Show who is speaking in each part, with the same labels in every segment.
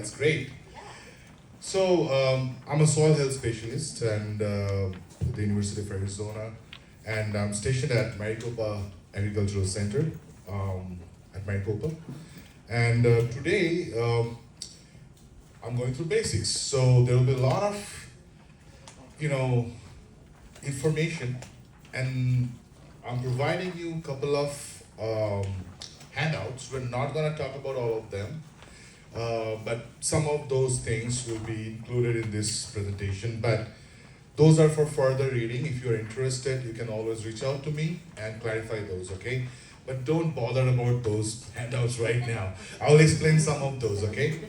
Speaker 1: That's great. So I'm a soil health specialist and at the University of Arizona, and I'm stationed at Maricopa Agricultural Center at Maricopa. And today I'm going through basics. So there will be a lot of, information, and I'm providing you a couple of handouts. We're not going to talk about all of them, but some of those things will be included in this presentation. But those are for further reading. If you're interested, you can always reach out to me and clarify those, okay? But don't bother about those handouts right now. I'll explain some of those, okay?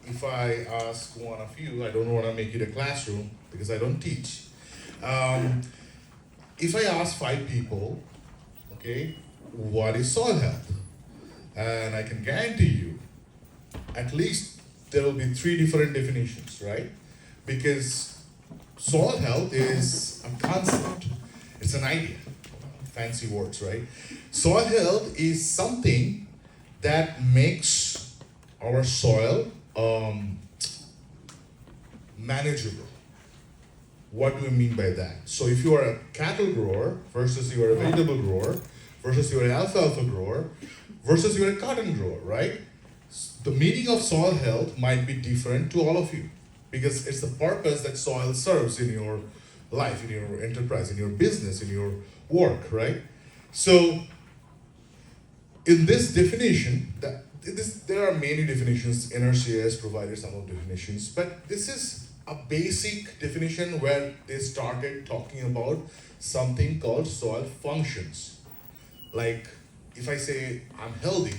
Speaker 1: If I ask one of you, I don't want to make it a classroom because I don't teach. If I ask 5 people, okay, what is soil health? And I can guarantee you, at least there will be 3 different definitions, right? Because soil health is a concept, it's an idea, fancy words, right? Soil health is something that makes our soil manageable. What do we mean by that? So if you are a cattle grower versus you are a vegetable grower versus you are an alfalfa grower versus you are a cotton grower, right? The meaning of soil health might be different to all of you because it's the purpose that soil serves in your life, in your enterprise, in your business, in your work, right? So in this definition, there are many definitions. NRCS provided some of definitions, but this is a basic definition where they started talking about something called soil functions. Like if I say I'm healthy,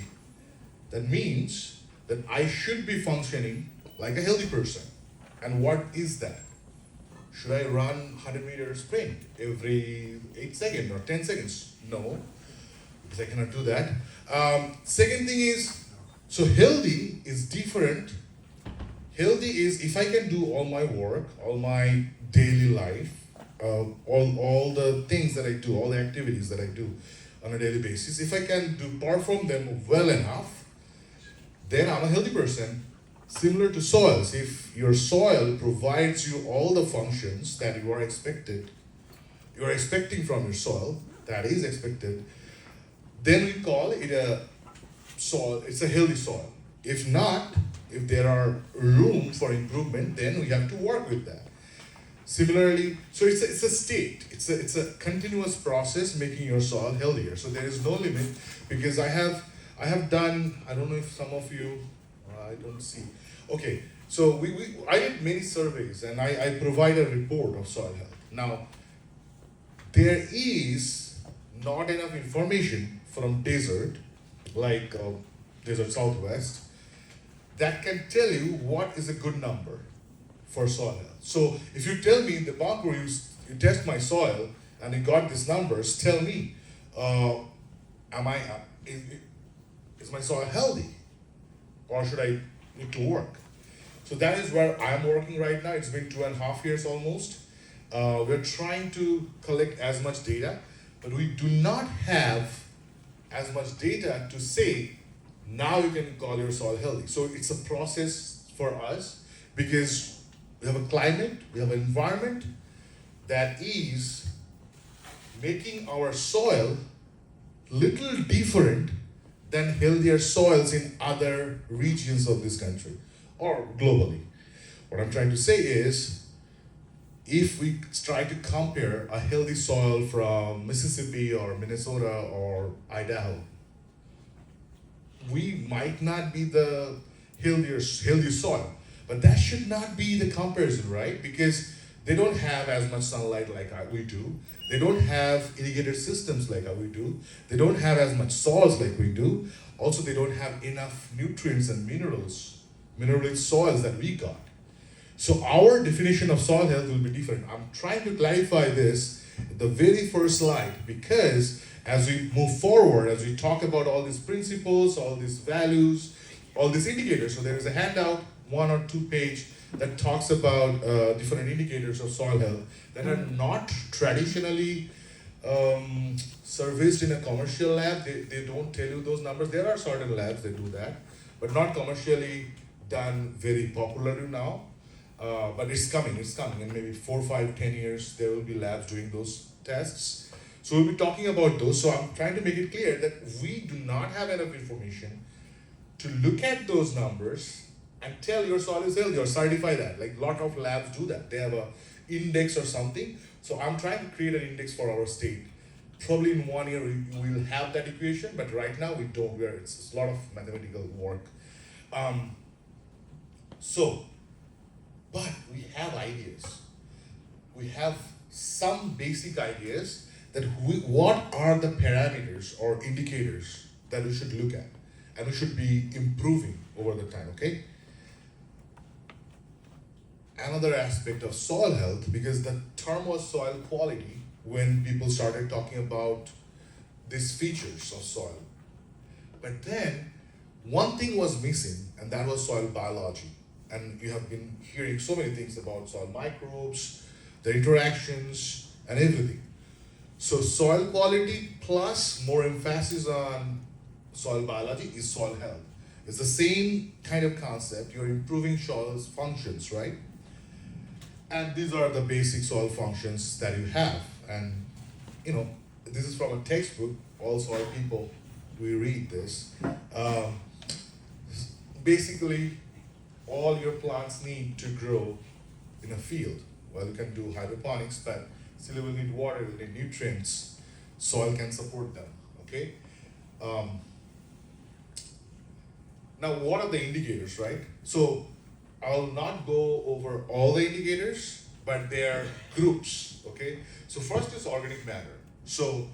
Speaker 1: that means that I should be functioning like a healthy person. And what is that? Should I run 100 meter sprint every 8 seconds or 10 seconds? No, because I cannot do that. Second thing is, so healthy is different. Healthy is if I can do all my work, all my daily life, all the things that I do, all the activities that I do on a daily basis, if I can perform them well enough, then I'm a healthy person. Similar to soils, if your soil provides you all the functions that you are expecting from your soil, that is expected, then we call it a soil, it's a healthy soil. If not, if there are room for improvement, then we have to work with that. Similarly, so it's a state, it's a continuous process making your soil healthier. So there is no limit because I have done, I don't know if some of you, I don't see. Okay, so I did many surveys and I provide a report of soil health. Now, there is not enough information from desert, like desert Southwest, that can tell you what is a good number for soil health. So if you tell me, Debankur, you test my soil and you got these numbers, tell me, is my soil healthy? Or should I need to work? So that is where I'm working right now. It's been 2.5 years almost. We're trying to collect as much data, but we do not have as much data to say, now you can call your soil healthy. So it's a process for us because we have a climate, we have an environment that is making our soil little different than healthier soils in other regions of this country or globally. What I'm trying to say is, if we try to compare a healthy soil from Mississippi or Minnesota or Idaho, we might not be the healthy soil, but that should not be the comparison, right? Because they don't have as much sunlight like we do. They don't have irrigated systems like we do. They don't have as much soils like we do. Also, they don't have enough nutrients and mineral-rich soils that we got. So our definition of soil health will be different. I'm trying to clarify this at the very first slide because as we move forward, as we talk about all these principles, all these values, all these indicators, so there is a handout, 1 or 2 page, that talks about different indicators of soil health that are not traditionally serviced in a commercial lab, they don't tell you those numbers. There are certain labs that do that, but not commercially done very popularly now. But it's coming, and maybe 4, 5, 10 years, there will be labs doing those tests. So we'll be talking about those. So I'm trying to make it clear that we do not have enough information to look at those numbers and tell your soil is healthy or certify that. Like a lot of labs do that. They have a index or something. So I'm trying to create an index for our state. Probably in 1 year we will have that equation, but right now we don't. It's a lot of mathematical work. But we have ideas. We have some basic ideas that what are the parameters or indicators that we should look at, and we should be improving over the time, okay? Another aspect of soil health, because the term was soil quality when people started talking about these features of soil. But then one thing was missing, and that was soil biology. And you have been hearing so many things about soil microbes, their interactions, and everything. So soil quality plus more emphasis on soil biology is soil health. It's the same kind of concept. You're improving soil's functions, right? And these are the basic soil functions that you have. And this is from a textbook. All soil people, we read this. Basically, all your plants need to grow in a field. Well, you can do hydroponics, but still you will need water, you will need nutrients. Soil can support them, okay? Now, what are the indicators, right? So, I'll not go over all the indicators, but they are groups, okay? So first is organic matter. So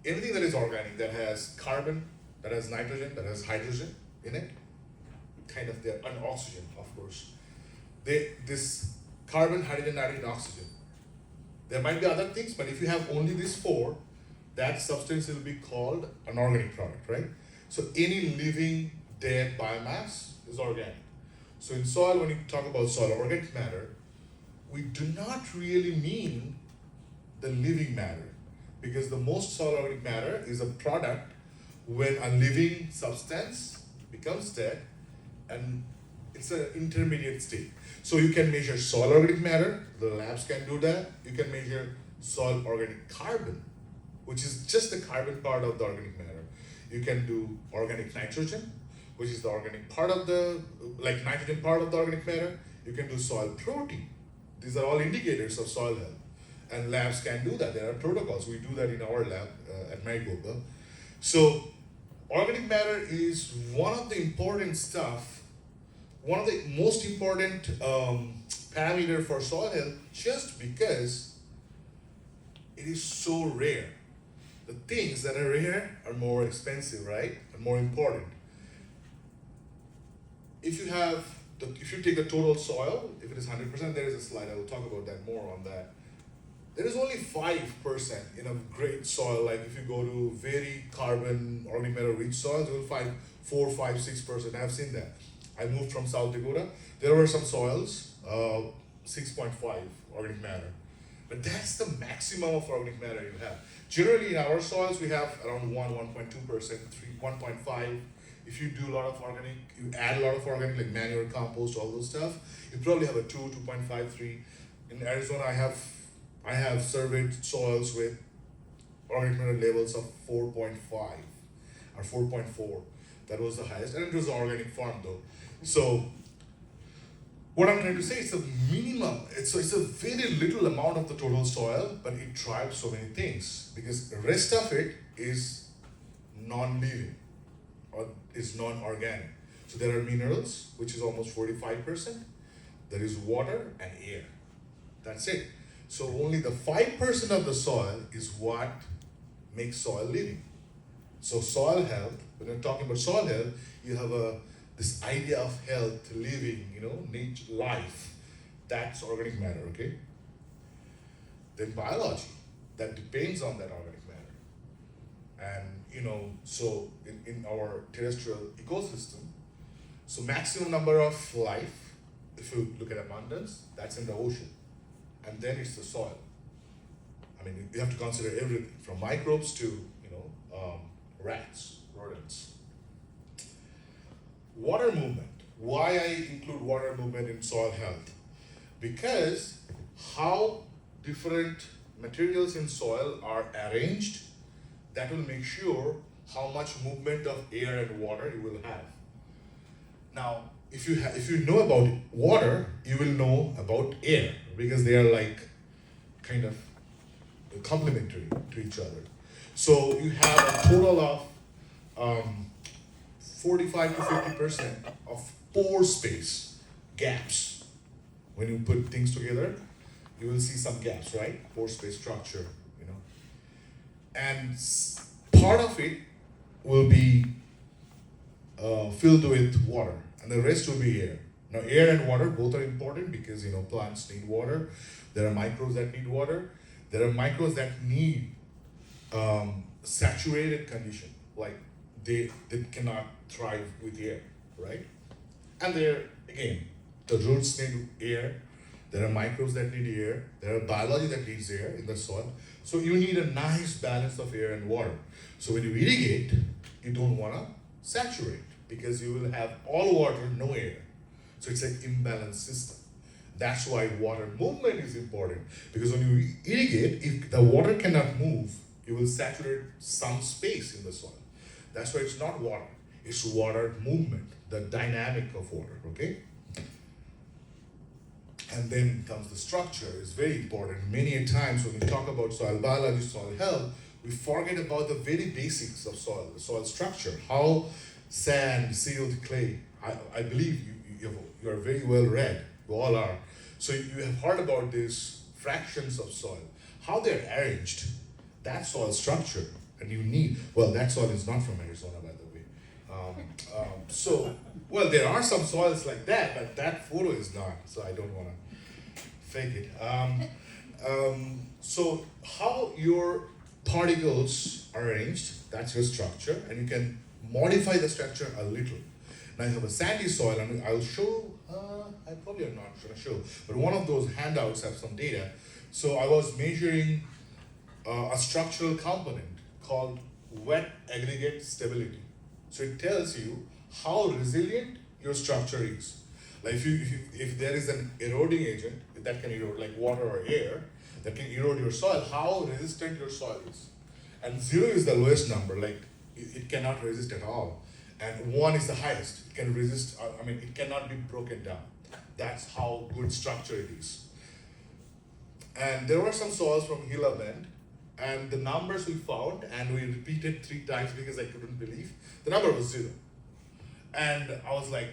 Speaker 1: anything that is organic, that has carbon, that has nitrogen, that has hydrogen in it, kind of there, and oxygen, of course. This carbon, hydrogen, nitrogen, oxygen. There might be other things, but if you have only these 4, that substance will be called an organic product, right? So any living, dead biomass is organic. So in soil, when you talk about soil organic matter, we do not really mean the living matter, because the most soil organic matter is a product when a living substance becomes dead, and it's an intermediate state. So you can measure soil organic matter, the labs can do that. You can measure soil organic carbon, which is just the carbon part of the organic matter. You can do organic nitrogen, which is the organic part of like nitrogen part of the organic matter. You can do soil protein. These are all indicators of soil health. And labs can do that. There are protocols. We do that in our lab at Maricopa. So organic matter is one of the important stuff, one of the most important parameter for soil health, just because it is so rare. The things that are rare are more expensive, right? And more important. If you take the total soil, if it is 100%, there is a slide, I will talk about that more on that. There is only 5% in a great soil. Like if you go to very carbon, organic matter rich soils, you will find 4, 5, 6%. I've seen that. I moved from South Dakota. There were some soils, 6.5 organic matter. But that's the maximum of organic matter you have. Generally in our soils, we have around 1.2%, 3, 1.5. If you do a lot of organic, you add a lot of organic, like manure, compost, all those stuff, you probably have a 2, 2.5, 3. In Arizona, I have surveyed soils with organic matter levels of 4.5 or 4.4. That was the highest, and it was an organic farm though. So what I'm trying to say is a minimum. It's a very little amount of the total soil, but it drives so many things, because the rest of it is non-living or is non-organic. So there are minerals, which is almost 45%. There is water and air. That's it. So only the 5% of the soil is what makes soil living. So soil health, when you're talking about soil health, you have this idea of health, living, nature, life. That's organic matter, okay? Then biology, that depends on that organic matter. And so in our terrestrial ecosystem, so maximum number of life, if you look at abundance, that's in the ocean. And then it's the soil. I mean, you have to consider everything from microbes to, rats, rodents. Water movement. Why I include water movement in soil health? Because how different materials in soil are arranged, that will make sure how much movement of air and water you will have. Now, if you know about water, you will know about air, because they are like kind of complementary to each other. So you have a total of 45 to 50% of pore space, gaps. When you put things together, you will see some gaps, right? Pore space structure, And part of it will be filled with water, and the rest will be air. Now, air and water both are important because plants need water. There are microbes that need water. There are microbes that need saturated condition, like they cannot thrive with air, right? And there again, the roots need air. There are microbes that need air. There are biology that needs air in the soil. So you need a nice balance of air and water. So when you irrigate, you don't want to saturate, because you will have all water, no air. So it's an imbalanced system. That's why water movement is important, because when you irrigate, if the water cannot move, you will saturate some space in the soil. That's why it's not water. It's water movement, the dynamic of water, okay? And then comes the structure. It's very important. Many a times when we talk about soil biology, soil health, we forget about the very basics of soil, the soil structure, how sand, silt, clay. I believe you are very well read. You all are. So you have heard about these fractions of soil, how they're arranged. That soil structure, and you need, that soil is not from Arizona, by the way. There are some soils like that, but that photo is not, so I don't want to fake it. So how your particles are arranged, that's your structure, and you can modify the structure a little. Now you have a sandy soil, and I'll show, I probably am not going to show, but one of those handouts have some data. So I was measuring a structural component called wet aggregate stability. So it tells you how resilient your structure is. Like if there is an eroding agent that can erode, like water or air, that can erode your soil, how resistant your soil is. And 0 is the lowest number, like it cannot resist at all. And 1 is the highest. It can resist, it cannot be broken down. That's how good structure it is. And there were some soils from Gila Bend, and the numbers we found, and we repeated 3 times because I couldn't believe, the number was 0. And I was like,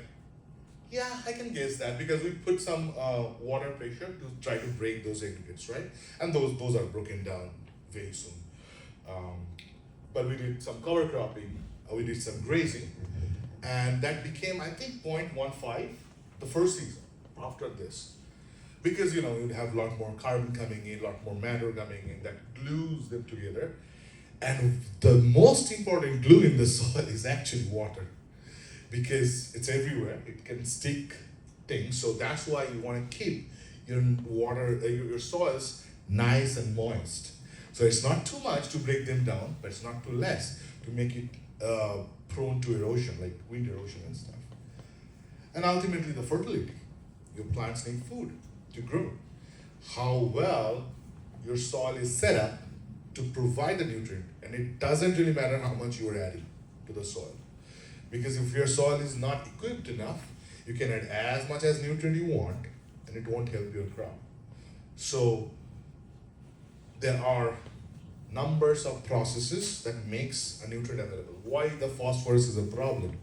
Speaker 1: yeah, I can guess that, because we put some water pressure to try to break those aggregates, right? And those are broken down very soon. But we did some cover cropping, we did some grazing, and that became, I think, 0.15 the first season after this. Because, you'd have a lot more carbon coming in, a lot more matter coming in that glues them together. And the most important glue in the soil is actually water, because it's everywhere. It can stick things. So that's why you want to keep your water, your soils nice and moist. So it's not too much to break them down, but it's not too less to make it prone to erosion, like wind erosion and stuff. And ultimately the fertility. Your plants need food to grow. How well your soil is set up to provide the nutrient, and it doesn't really matter how much you are adding to the soil. Because if your soil is not equipped enough, you can add as much as nutrient you want, and it won't help your crop. So there are numbers of processes that makes a nutrient available. Why the phosphorus is a problem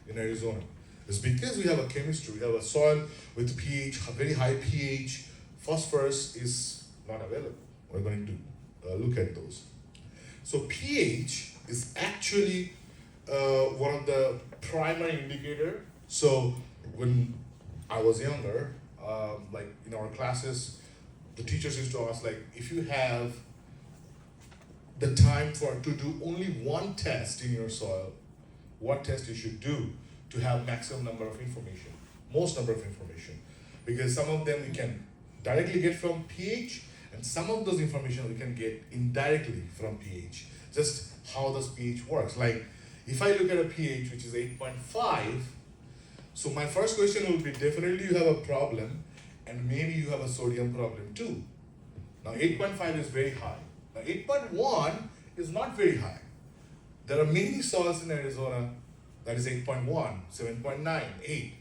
Speaker 1: in Arizona? It's because we have a chemistry, we have a soil with pH, a very high pH. Phosphorus is not available. We're going to look at those. So pH is actually one of the primary indicator. So when I was younger, like in our classes, the teachers used to ask, like, if you have the time to do only one test in your soil, what test you should do to have maximum number of most number of information. Because some of them you can directly get from pH, And some of those information we can get indirectly from pH, just how does pH works. Like if I look at a pH which is 8.5, so my first question will be definitely you have a problem and maybe you have a sodium problem too. Now 8.5 is very high. Now 8.1 is not very high. There are many soils in Arizona that is 8.1, 7.9, 8.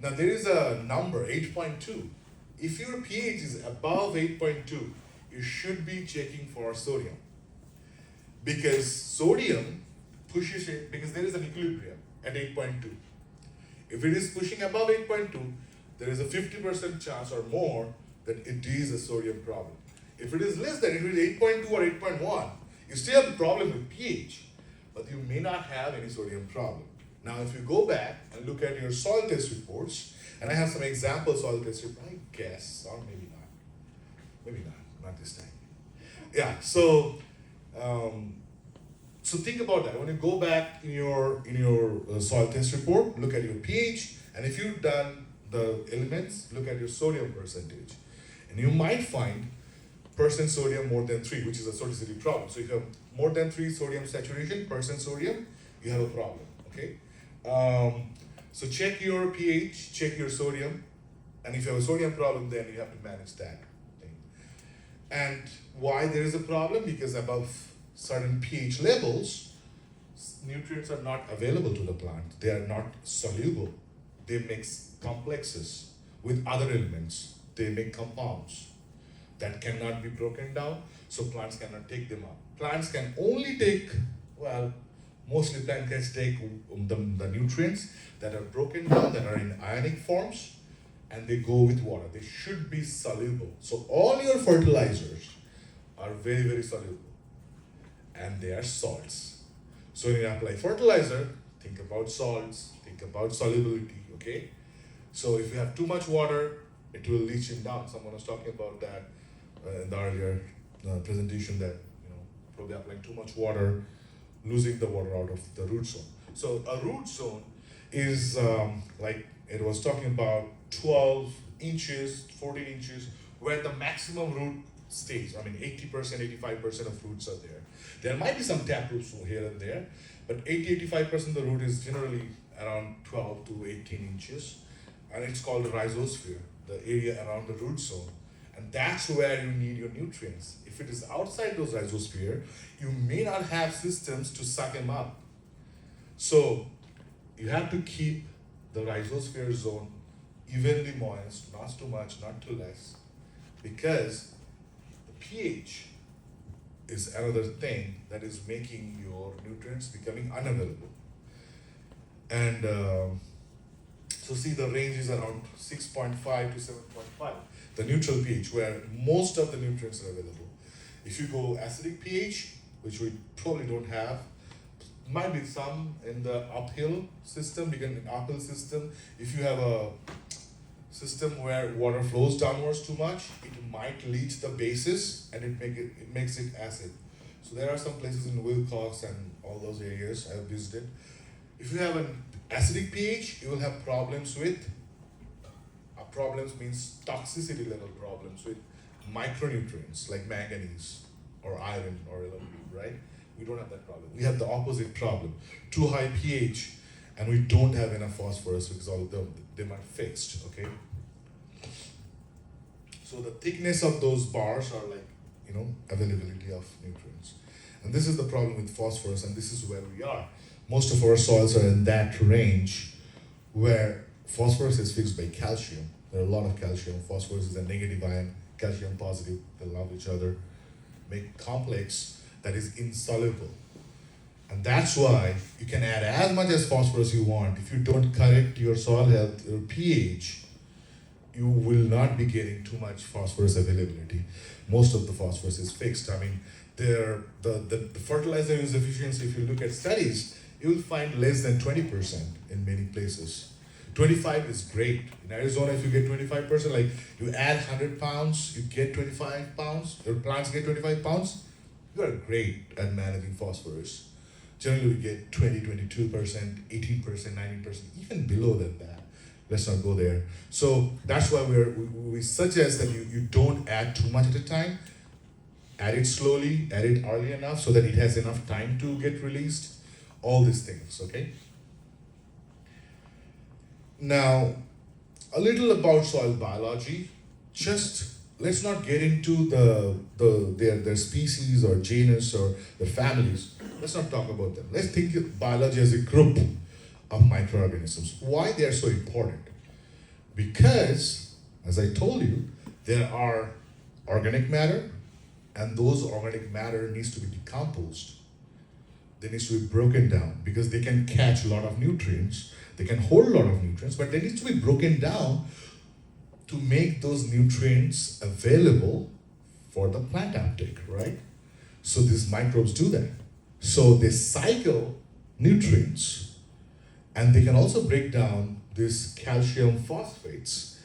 Speaker 1: Now there is a number, 8.2. If your pH is above 8.2, you should be checking for sodium. Because sodium pushes it, because there is an equilibrium at 8.2. If it is pushing above 8.2, there is a 50% chance or more that it is a sodium problem. If it is less than, if it is 8.2 or 8.1, you still have a problem with pH, but you may not have any sodium problem. Now, if you go back and look at your soil test reports, and I have some example soil test reports, I guess, or maybe not this time. Yeah, so think about that. When you go back in your soil test report, look at your pH, and if you've done the elements, look at your sodium percentage. And you might find percent sodium more than 3, which is a sodicity problem. So if you have more than 3 sodium saturation, percent sodium, you have a problem, okay? So check your pH, check your sodium, and if you have a sodium problem, then you have to manage that thing. And why there is a problem? Because above certain pH levels, nutrients are not available to the plant. They are not soluble. They mix complexes with other elements. They make compounds that cannot be broken down, so plants cannot take them up. Plants can only take, mostly plants can take the nutrients that are broken down, that are in ionic forms, and they go with water. They should be soluble. So all your fertilizers are very, very soluble, and they are salts. So when you apply fertilizer, think about salts, think about solubility, okay? So if you have too much water, it will leach it down. Someone was talking about that in the earlier presentation, that probably applying too much water, losing the water out of the root zone. So a root zone is like it was talking about 12 inches, 14 inches, where the maximum root stays. I mean, 80%, 85% of roots are there. There might be some tap roots here and there, but 80-85% of the root is generally around 12 to 18 inches, and it's called the rhizosphere, the area around the root zone. And that's where you need your nutrients. If it is outside those rhizosphere, you may not have systems to suck them up. So you have to keep the rhizosphere zone evenly moist, not too much, not too less, because the pH is another thing that is making your nutrients becoming unavailable. And so see, the range is around 6.5 to 7.5, the neutral pH, where most of the nutrients are available. If you go acidic pH, which we probably don't have, might be some in the uphill system, because in uphill system, if you have a system where water flows downwards too much, it might leach the bases and it makes it acid. So there are some places in Wilcox and all those areas I have visited. If you have an acidic pH, you will have problems with, problems means toxicity level problems with micronutrients like manganese or iron or aluminum, right? We don't have that problem. We have the opposite problem. Too high pH, and we don't have enough phosphorus because all of them are fixed, okay? So the thickness of those bars are like, availability of nutrients. And this is the problem with phosphorus, and this is where we are. Most of our soils are in that range where phosphorus is fixed by calcium. There are a lot of calcium. Phosphorus is a negative ion, calcium positive, they love each other, make complex that is insoluble. And that's why you can add as much as phosphorus you want. If you don't correct your soil health, your pH, you will not be getting too much phosphorus availability. Most of the phosphorus is fixed. I mean, the fertilizer use efficiency, if you look at studies, you will find less than 20% in many places. 25 is great. In Arizona, if you get 25%, like you add 100 pounds, you get 25 pounds, your plants get 25 pounds, you are great at managing phosphorus. Generally, we get 20, 22%, 18%, 19%, even below than that. let's not go there. So that's why we suggest that you don't add too much at a time. Add it slowly, add it early enough so that it has enough time to get released. All these things, okay? Now, a little about soil biology. Just let's not get into their species or genus or their families. Let's not talk about them. Let's think of biology as a group of microorganisms. Why they are so important? Because, as I told you, there are organic matter, and those organic matter needs to be decomposed. They need to be broken down because they can catch a lot of nutrients. They can hold a lot of nutrients, but they need to be broken down to make those nutrients available for the plant uptake, right? So these microbes do that. So they cycle nutrients, and they can also break down these calcium phosphates.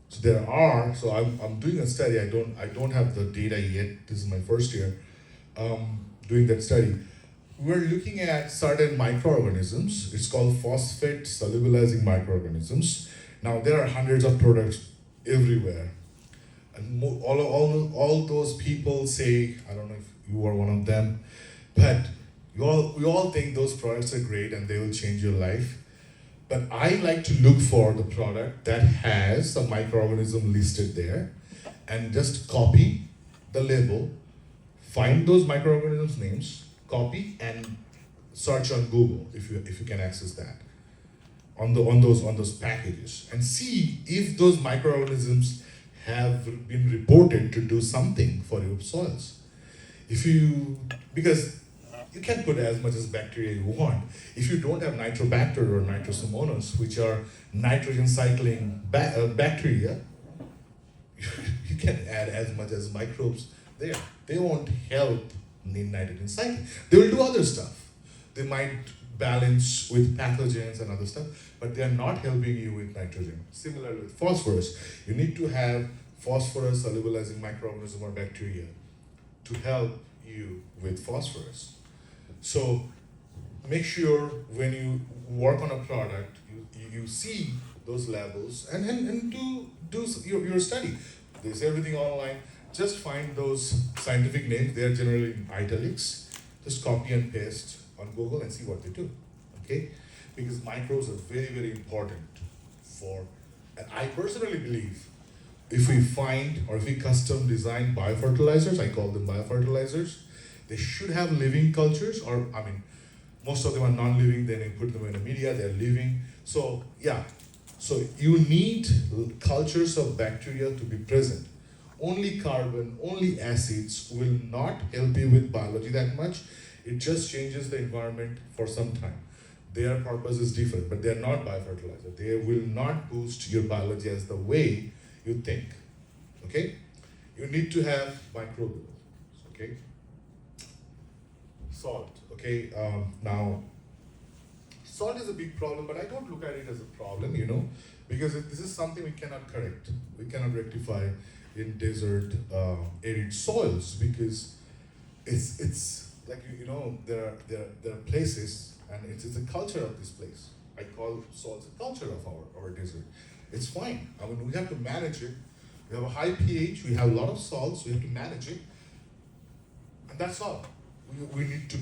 Speaker 1: So I'm doing a study. I don't have the data yet. This is my first year doing that study. We're looking at certain microorganisms. It's called phosphate solubilizing microorganisms. Now there are hundreds of products everywhere, and all those people say, I don't know if you are one of them, but we all think those products are great and they will change your life. But I like to look for the product that has a microorganism listed there and just copy the label, find those microorganisms names, copy and search on Google if you can access that on those packages, and see if those microorganisms have been reported to do something for your soils. Because you can put as much as bacteria you want. If you don't have Nitrobacter or Nitrosomonas, which are nitrogen cycling bacteria, you can add as much as microbes there. They won't help in nitrogen cycling. They will do other stuff. They might balance with pathogens and other stuff, but they are not helping you with nitrogen. Similarly with phosphorus, you need to have phosphorus solubilizing microorganism or bacteria to help you with phosphorus. So make sure when you work on a product, you see those levels and do your study. There's everything online. Just find those scientific names. They're generally in italics. Just copy and paste on Google and see what they do. Okay? Because microbes are very, very important and I personally believe if we find or if we custom design biofertilizers, I call them biofertilizers, they should have living cultures, most of them are non-living, then you put them in a media, they're living. So you need cultures of bacteria to be present. Only carbon, only acids will not help you with biology that much. It just changes the environment for some time. Their purpose is different, but they're not biofertilizer. They will not boost your biology as the way you think. Okay? You need to have microbials. Okay? Salt. Okay? Now, salt is a big problem, but I don't look at it as a problem, because this is something we cannot correct. We cannot rectify in desert, arid soils, because it's like there are places, and it's a culture of this place. I call salts a culture of our desert. It's fine. We have to manage it. We have a high pH. We have a lot of salts. We have to manage it, and that's all. We need to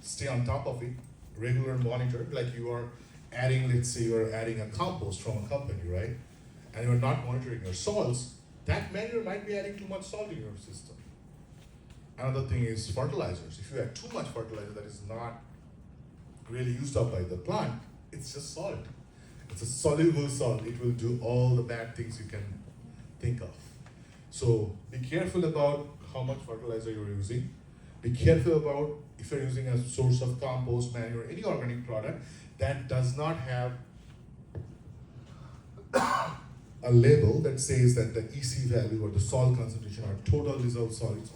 Speaker 1: stay on top of it, regular monitor. Like you are adding, let's say you are adding a compost from a company, right? And you are not monitoring your salts. That manure might be adding too much salt in your system. Another thing is fertilizers. If you add too much fertilizer that is not really used up by the plant, it's just salt. It's a soluble salt. It will do all the bad things you can think of. So be careful about how much fertilizer you're using. Be careful about if you're using a source of compost, manure, any organic product that does not have a label that says that the EC value or the salt concentration or total dissolved solids,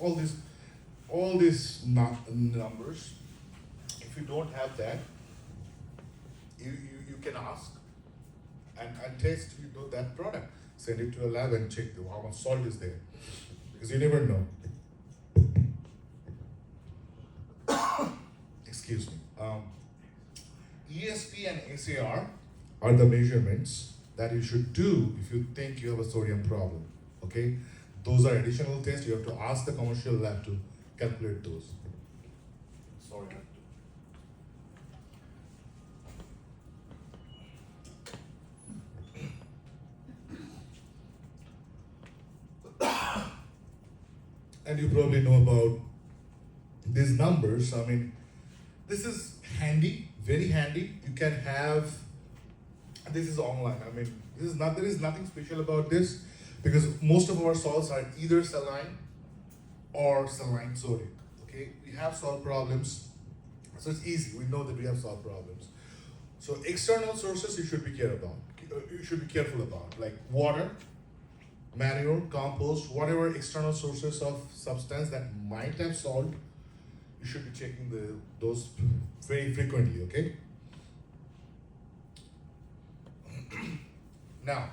Speaker 1: all these numbers. If you don't have that, you can ask and test that product. Send it to a lab and check how much salt is there, because you never know. Excuse me. ESP and SAR are the measurements that you should do if you think you have a sodium problem. Okay, those are additional tests. You have to ask the commercial lab to calculate those. Sorry. And you probably know about these numbers. I mean, this is handy, very handy. You can have, this is online. I mean, there is nothing special about this because most of our salts are either saline or saline sodium. Okay, we have salt problems, so it's easy. We know that we have salt problems. So external sources you should be careful about, like water, manure, compost, whatever external sources of substance that might have salt. You should be checking those very frequently. Okay. Now,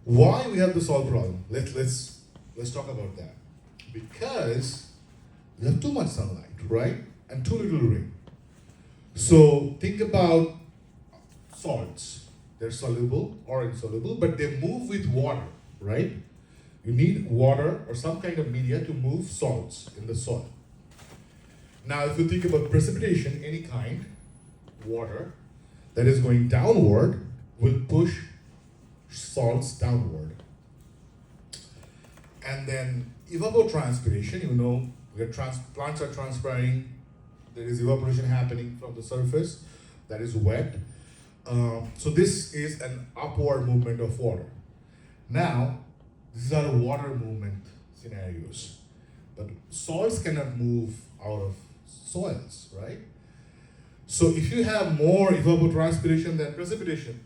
Speaker 1: why we have the salt problem? Let's talk about that. Because we have too much sunlight, right? And too little rain. So think about salts. They're soluble or insoluble, but they move with water, right? You need water or some kind of media to move salts in the soil. Now, if you think about precipitation, any kind, water that is going downward will push salts downward. And then evapotranspiration, you know, where plants are transpiring, there is evaporation happening from the surface that is wet. So this is an upward movement of water. Now, these are water movement scenarios. But salts cannot move out of soils, right? So if you have more evapotranspiration than precipitation,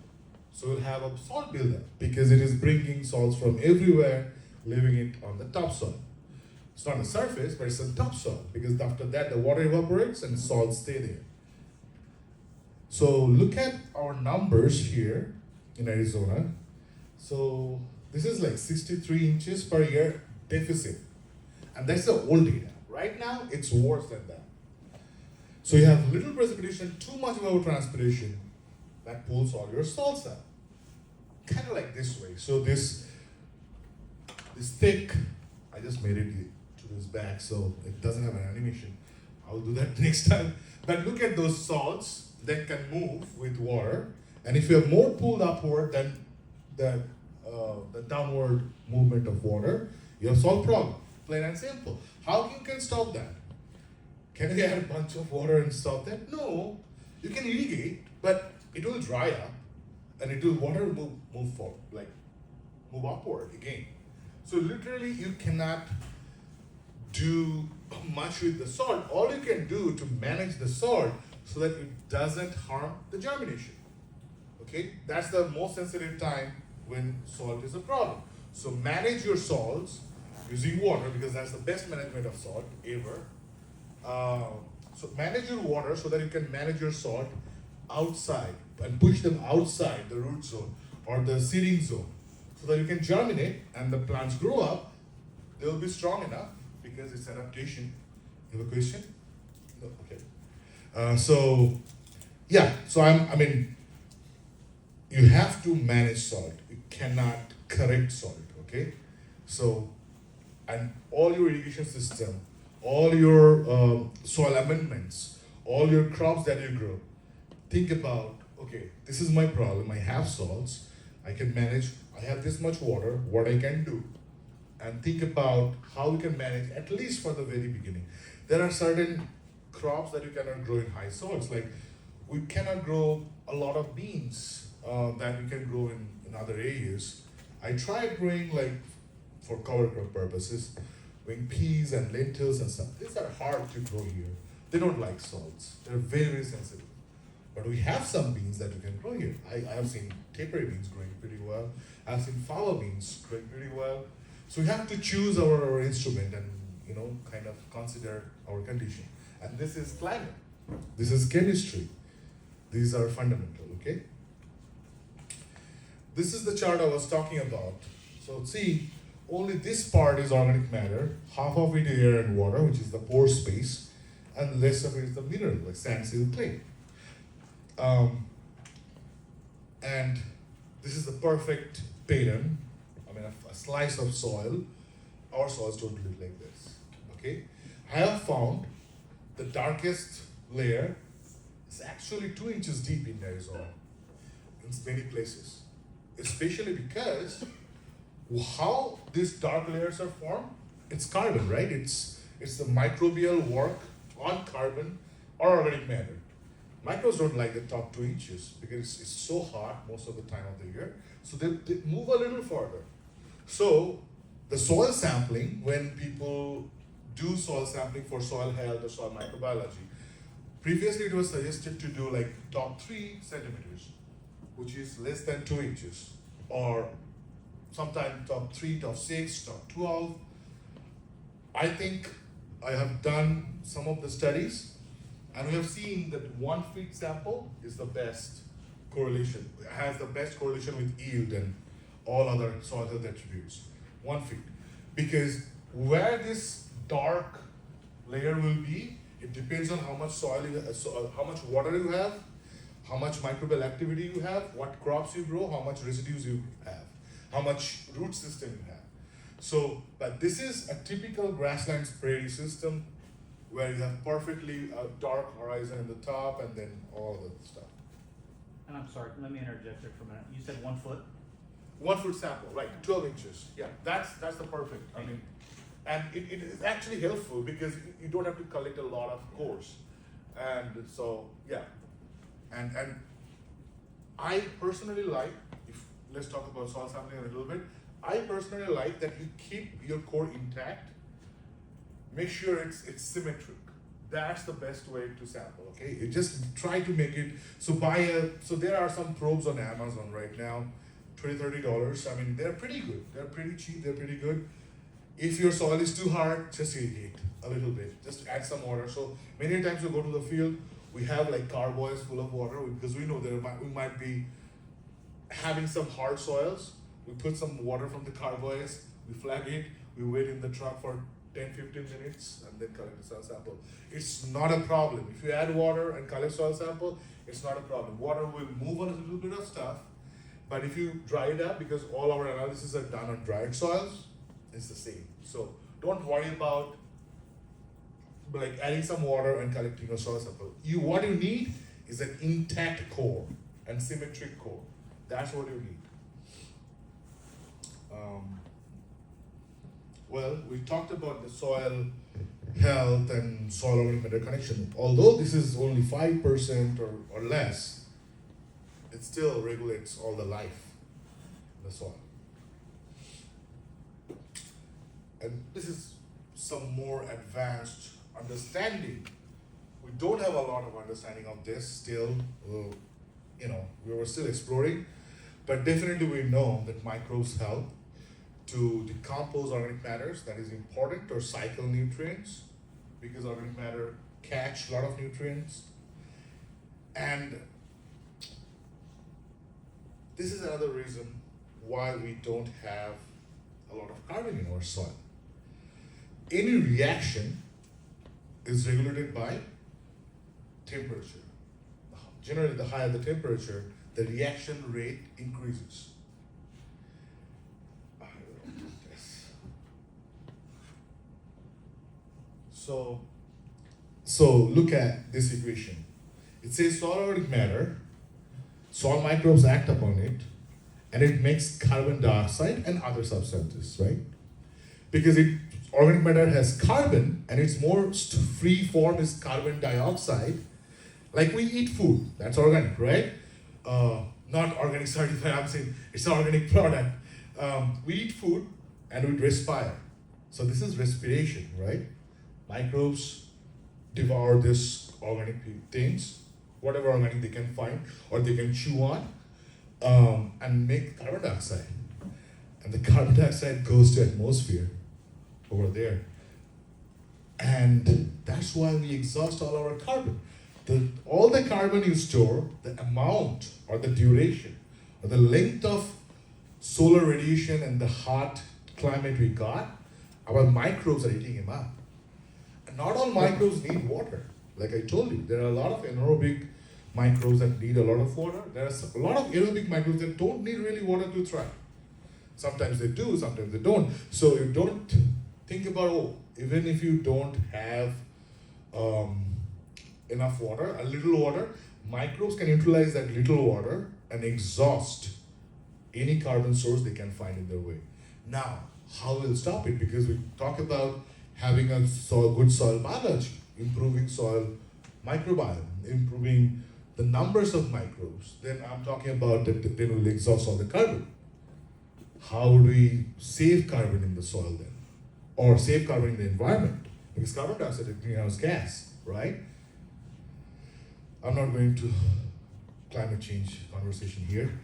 Speaker 1: so you'll have a salt buildup because it is bringing salts from everywhere, leaving it on the topsoil. It's not the surface, but it's the topsoil because after that the water evaporates and salts stay there. So look at our numbers here in Arizona. So this is like 63 inches per year deficit. And that's the old data. Right now, it's worse than that. So you have little precipitation, too much evapotranspiration, that pulls all your salts out. Kind of like this way. So this thick, I just made it to this bag so it doesn't have an animation. I'll do that next time. But look at those salts that can move with water. And if you have more pulled upward than the downward movement of water, you have salt problem. Plain and simple. How you can stop that? Can you add a bunch of water and stop that? No. You can irrigate, but it will dry up and water will move upward again. So literally you cannot do much with the salt. All you can do to manage the salt so that it doesn't harm the germination. Okay? That's the most sensitive time when salt is a problem. So manage your salts using water because that's the best management of salt ever. So manage your water so that you can manage your salt outside and push them outside the root zone or the seeding zone so that you can germinate and the plants grow up. They will be strong enough because it's adaptation. You have a question? No? Okay. So I mean, you have to manage salt. You cannot correct salt, okay? So, and all your irrigation system, all your soil amendments, all your crops that you grow, think about, okay, this is my problem. I have salts. I can manage. I have this much water. What I can do, and think about how you can manage at least for the very beginning. There are certain crops that you cannot grow in high salts. Like we cannot grow a lot of beans that we can grow in other areas. I tried growing like for cover crop purposes, growing peas and lentils and stuff. These are hard to grow here. They don't like salts. They're very, very sensitive. But we have some beans that you can grow here. I have seen tapery beans growing pretty well. I've seen fava beans growing pretty well. So we have to choose our instrument and kind of consider our condition. And this is climate. This is chemistry. These are fundamental, okay? This is the chart I was talking about. So see, only this part is organic matter, half of it air and water, which is the pore space, and the rest of it is the mineral, like sand, silt, clay. And this is the perfect pattern. I mean, a slice of soil. Our soils don't look like this. Okay? I have found the darkest layer is actually 2 inches deep in Arizona, in many places. Especially because how these dark layers are formed, it's carbon, right? It's the microbial work on carbon or organic matter. Microbes don't like the top 2 inches because it's so hot most of the time of the year. So they move a little further. So the soil sampling, when people do soil sampling for soil health or soil microbiology, previously it was suggested to do like top 3 centimeters, which is less than 2 inches, or sometimes top 3, top 6, top 12. I think I have done some of the studies, and we have seen that 1 feet sample is the best correlation, has the best correlation with yield and all other soil health attributes. 1 feet. Because where this dark layer will be, it depends on how much soil you how much water you have, how much microbial activity you have, what crops you grow, how much residues you have, how much root system you have. So, but this is a typical grasslands prairie system where you have perfectly dark horizon in the top and then all the stuff.
Speaker 2: And I'm sorry, let me interject there for a minute. You said 1 foot?
Speaker 1: 1 foot sample, right, 12 inches. Yeah, that's the perfect. I mean, and it is actually helpful because you don't have to collect a lot of cores. And so, yeah. And I personally like, let's talk about soil sampling a little bit. I personally like that you keep your core intact. Make sure it's symmetric. That's the best way to sample, okay? You just try to make it, so there are some probes on Amazon right now, $20, $30. I mean, they're pretty good. They're pretty cheap, they're pretty good. If your soil is too hard, just irrigate a little bit. Just add some water. So many times we go to the field, we have like carboys full of water because we know we might be having some hard soils. We put some water from the carboys, we flag it, we wait in the truck for 10-15 minutes and then collect the soil sample. It's not a problem. If you add water and collect soil sample, it's not a problem. Water will move on a little bit of stuff, but if you dry it up, because all our analyses are done on dried soils, it's the same. So don't worry about like adding some water and collecting a soil sample. What you need is an intact core and symmetric core. That's what you need. Well, we talked about the soil health and soil organic matter connection. Although this is only 5% or less, it still regulates all the life in the soil. And this is some more advanced understanding. We don't have a lot of understanding of this still. We were still exploring, but definitely we know that microbes help to decompose organic matters, that is important, or cycle nutrients, because organic matter catch a lot of nutrients. And this is another reason why we don't have a lot of carbon in our soil. Any reaction is regulated by temperature. Generally, the higher the temperature, the reaction rate increases. So look at this equation. It says soil organic matter, soil microbes act upon it, and it makes carbon dioxide and other substances, right? Because organic matter has carbon, and its most free form is carbon dioxide. Like we eat food, that's organic, right? Not organic certified, I'm saying it's an organic product. We eat food and we respire. So this is respiration, right? Microbes devour this organic things, whatever organic they can find or they can chew on, and make carbon dioxide. And the carbon dioxide goes to atmosphere over there. And that's why we exhaust all our carbon. All the carbon you store, the amount or the duration or the length of solar radiation and the hot climate we got, our microbes are eating him up. And not all microbes need water. Like I told you, there are a lot of anaerobic microbes that need a lot of water. There are a lot of aerobic microbes that don't need really water to thrive. Sometimes they do, sometimes they don't. So you don't think about, oh, even if you don't have enough water, a little water, microbes can utilize that little water and exhaust any carbon source they can find in their way. Now, how we'll stop it? Because we talk about having a good soil biology, improving soil microbiome, improving the numbers of microbes. Then I'm talking about that then we'll exhaust all the carbon. How do we save carbon in the soil then? Or save carbon in the environment? Because carbon dioxide is a greenhouse gas, right? I'm not going to climate change conversation here.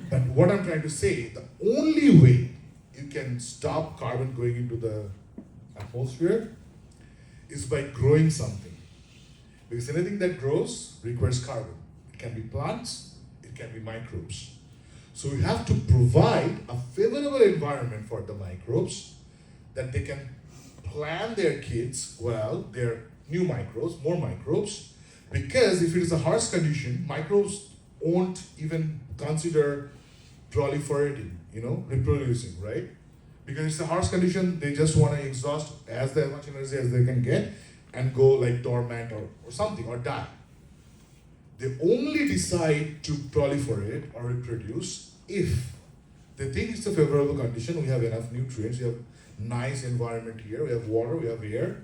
Speaker 1: But what I'm trying to say, the only way you can stop carbon going into the atmosphere is by growing something. Because anything that grows requires carbon. It can be plants, it can be microbes. So we have to provide a favorable environment for the microbes that they can plan their kids well, their new microbes, more microbes, because if it is a harsh condition, microbes won't even consider proliferating, reproducing, right? Because it's a harsh condition, they just want to exhaust as much energy as they can get and go like dormant or something, or die. They only decide to proliferate or reproduce if they think it's a favorable condition, we have enough nutrients, we have nice environment here, we have water, we have air,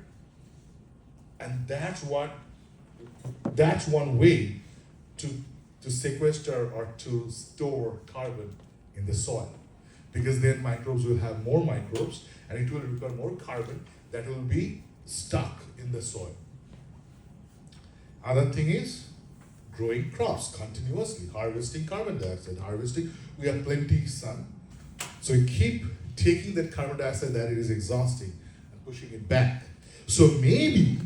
Speaker 1: and that's one way to sequester or to store carbon in the soil. Because then microbes will have more microbes and it will require more carbon that will be stuck in the soil. Other thing is growing crops continuously, harvesting carbon dioxide, we have plenty sun. So we keep taking that carbon dioxide that it is exhausting and pushing it back. So maybe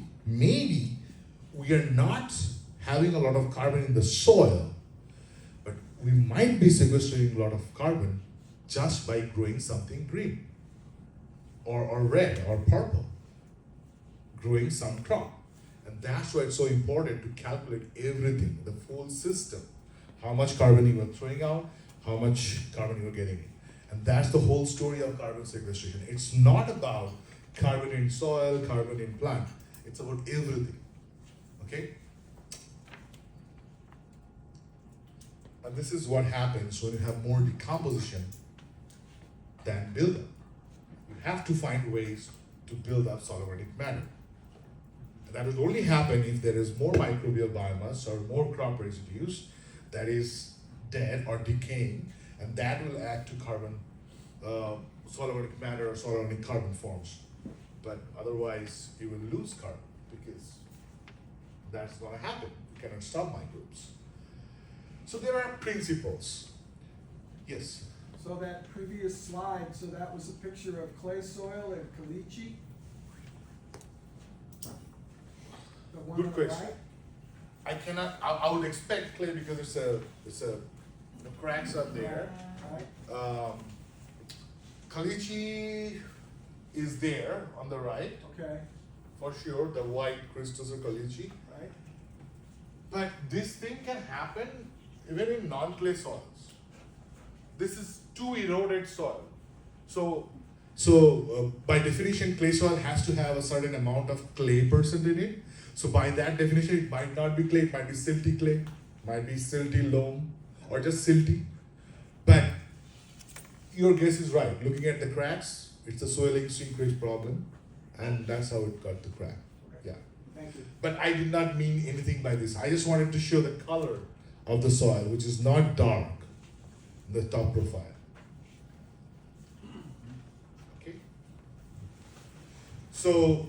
Speaker 1: we are not having a lot of carbon in the soil, but we might be sequestering a lot of carbon just by growing something green or red or purple, growing some crop. And that's why it's so important to calculate everything, the full system, how much carbon you are throwing out, how much carbon you are getting in. And that's the whole story of carbon sequestration. It's not about carbon in soil, carbon in plant. It's about everything, okay? And this is what happens when you have more decomposition than buildup. You have to find ways to build up solid organic matter. And that will only happen if there is more microbial biomass or more crop residues that is dead or decaying, and that will add to carbon, solid organic matter or solid organic carbon forms. But otherwise, you will lose carbon because that's going to happen. You cannot stop microbes. So there are principles. Yes?
Speaker 3: So that previous slide, so that was a picture of clay soil and caliche? The one
Speaker 1: Good
Speaker 3: on the
Speaker 1: question.
Speaker 3: right?
Speaker 1: I would expect clay because the cracks are there.
Speaker 3: Right,
Speaker 1: Caliche is there on the right,
Speaker 3: okay,
Speaker 1: for sure, the white crystals of caliche.
Speaker 3: right,
Speaker 1: But this thing can happen even in non-clay soils. This is too eroded soil. So by definition, clay soil has to have a certain amount of clay percent in it. So by that definition, it might not be clay, it might be silty clay, might be silty loam, or just silty. But your guess is right. Looking at the cracks, it's a soiling shrinkage problem, and that's how it got the crack.
Speaker 3: okay,
Speaker 1: Yeah.
Speaker 3: thank you.
Speaker 1: But I did not mean anything by this. I just wanted to show the color of the soil, which is not dark, the top profile. Okay? So,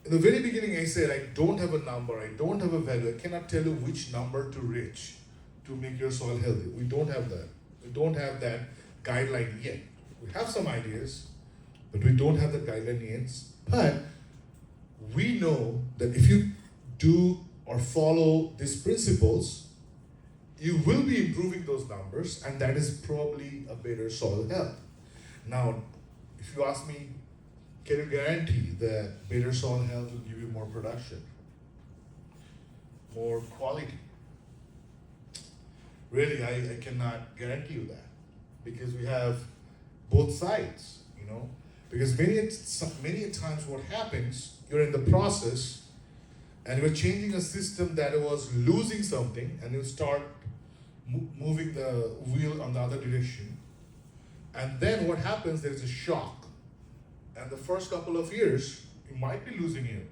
Speaker 1: in the very beginning I said I don't have a number, I don't have a value, I cannot tell you which number to reach to make your soil healthy. We don't have that. We don't have that guideline yet. We have some ideas, but we don't have the guideline yet. But we know that if you do or follow these principles, you will be improving those numbers, and that is probably a better soil health. Now, if you ask me, can you guarantee that better soil health will give you more production, more quality? Really, I cannot guarantee you that because we have both sides, you know. Because many times what happens, you're in the process and you're changing a system that was losing something and you start moving the wheel on the other direction. And then what happens, there's a shock. And the first couple of years, you might be losing it.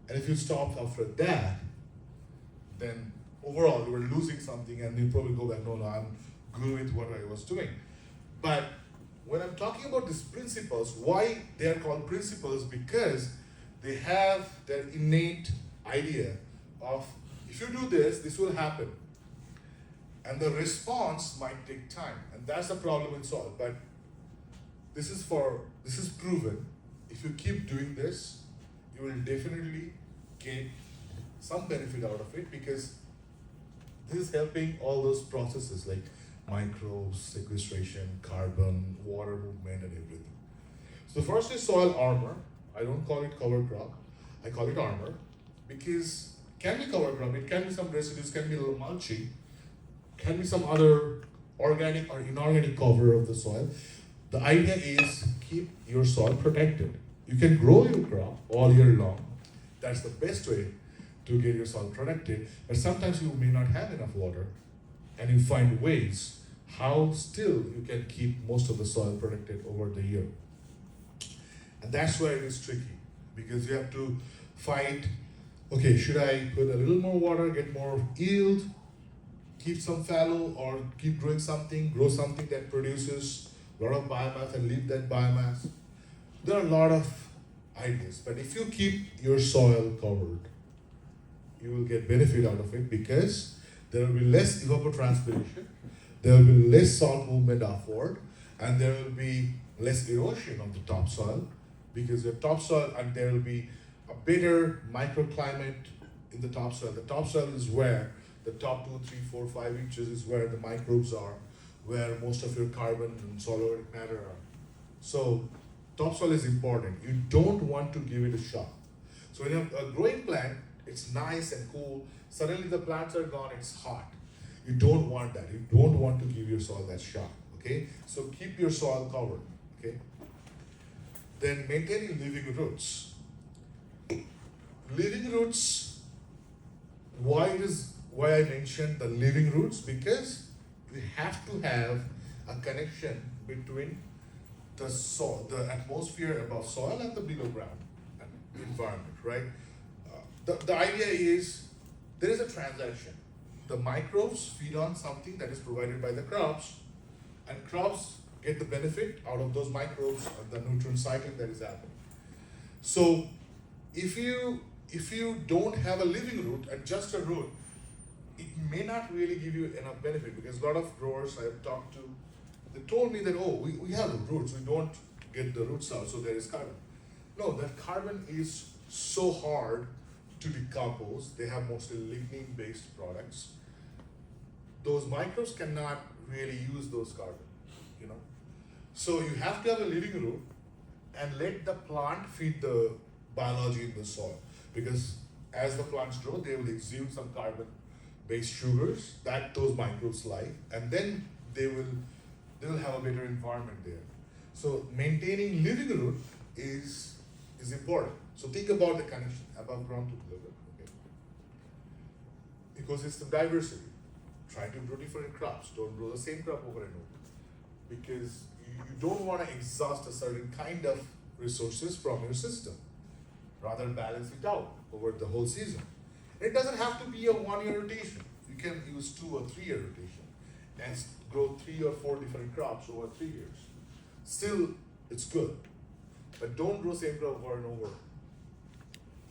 Speaker 1: And if you stop after that, then overall you were losing something and you probably go back, no, I'm good with what I was doing. But when I'm talking about these principles, why they are called principles? Because they have that innate idea of if you do this, this will happen. And the response might take time. And that's the problem in soil. But this is proven. If you keep doing this, you will definitely get some benefit out of it because this is helping all those processes like microbes, sequestration, carbon, water movement, and everything. So the first is soil armor. I don't call it cover crop. I call it armor because it can be cover crop. It can be some residues, can be a little mulching, can be some other organic or inorganic cover of the soil. The idea is keep your soil protected. You can grow your crop all year long. That's the best way to get your soil protected. But sometimes you may not have enough water and you find ways how still you can keep most of the soil protected over the year. And that's where it is tricky because you have to find, okay, should I put a little more water, get more yield, keep some fallow, or keep growing something, grow something that produces a lot of biomass and leave that biomass? There are a lot of ideas, but if you keep your soil covered, you will get benefit out of it because there will be less evapotranspiration, there will be less salt movement upward, and there will be less erosion of the topsoil because your topsoil, and there will be a better microclimate in the topsoil. The topsoil is where the top 2, 3, 4, 5 inches is where the microbes are, where most of your carbon and soil organic matter are. So topsoil is important. You don't want to give it a shock. So when you have a growing plant, it's nice and cool. Suddenly the plants are gone, it's hot. You don't want that. You don't want to give your soil that shock. Okay? So keep your soil covered. Okay? Then maintaining living roots. Living roots, why I mentioned the living roots? Because we have to have a connection between the soil, the atmosphere above soil and the below ground environment, right? The idea is there is a transaction. The microbes feed on something that is provided by the crops, and crops get the benefit out of those microbes and the nutrient cycling that is happening. So if you don't have a living root and just a root, it may not really give you enough benefit because a lot of growers I have talked to, they told me that, oh, we have roots, we don't get the roots out, so there is carbon. No, that carbon is so hard to decompose. They have mostly lignin-based products. Those microbes cannot really use those carbon, you know. So you have to have a living root and let the plant feed the biology in the soil because as the plants grow, they will exude some carbon-based sugars that those microbes like, and then they will have a better environment there. So maintaining living root is important. So think about the connection above ground to below ground. Okay? Ecosystem diversity. Try to grow different crops. Don't grow the same crop over and over. Because you don't want to exhaust a certain kind of resources from your system. Rather balance it out over the whole season. It doesn't have to be a 1-year rotation. You can use 2 or 3 year rotation and grow 3 or 4 different crops over 3 years. Still, it's good. But don't grow same crop over and over.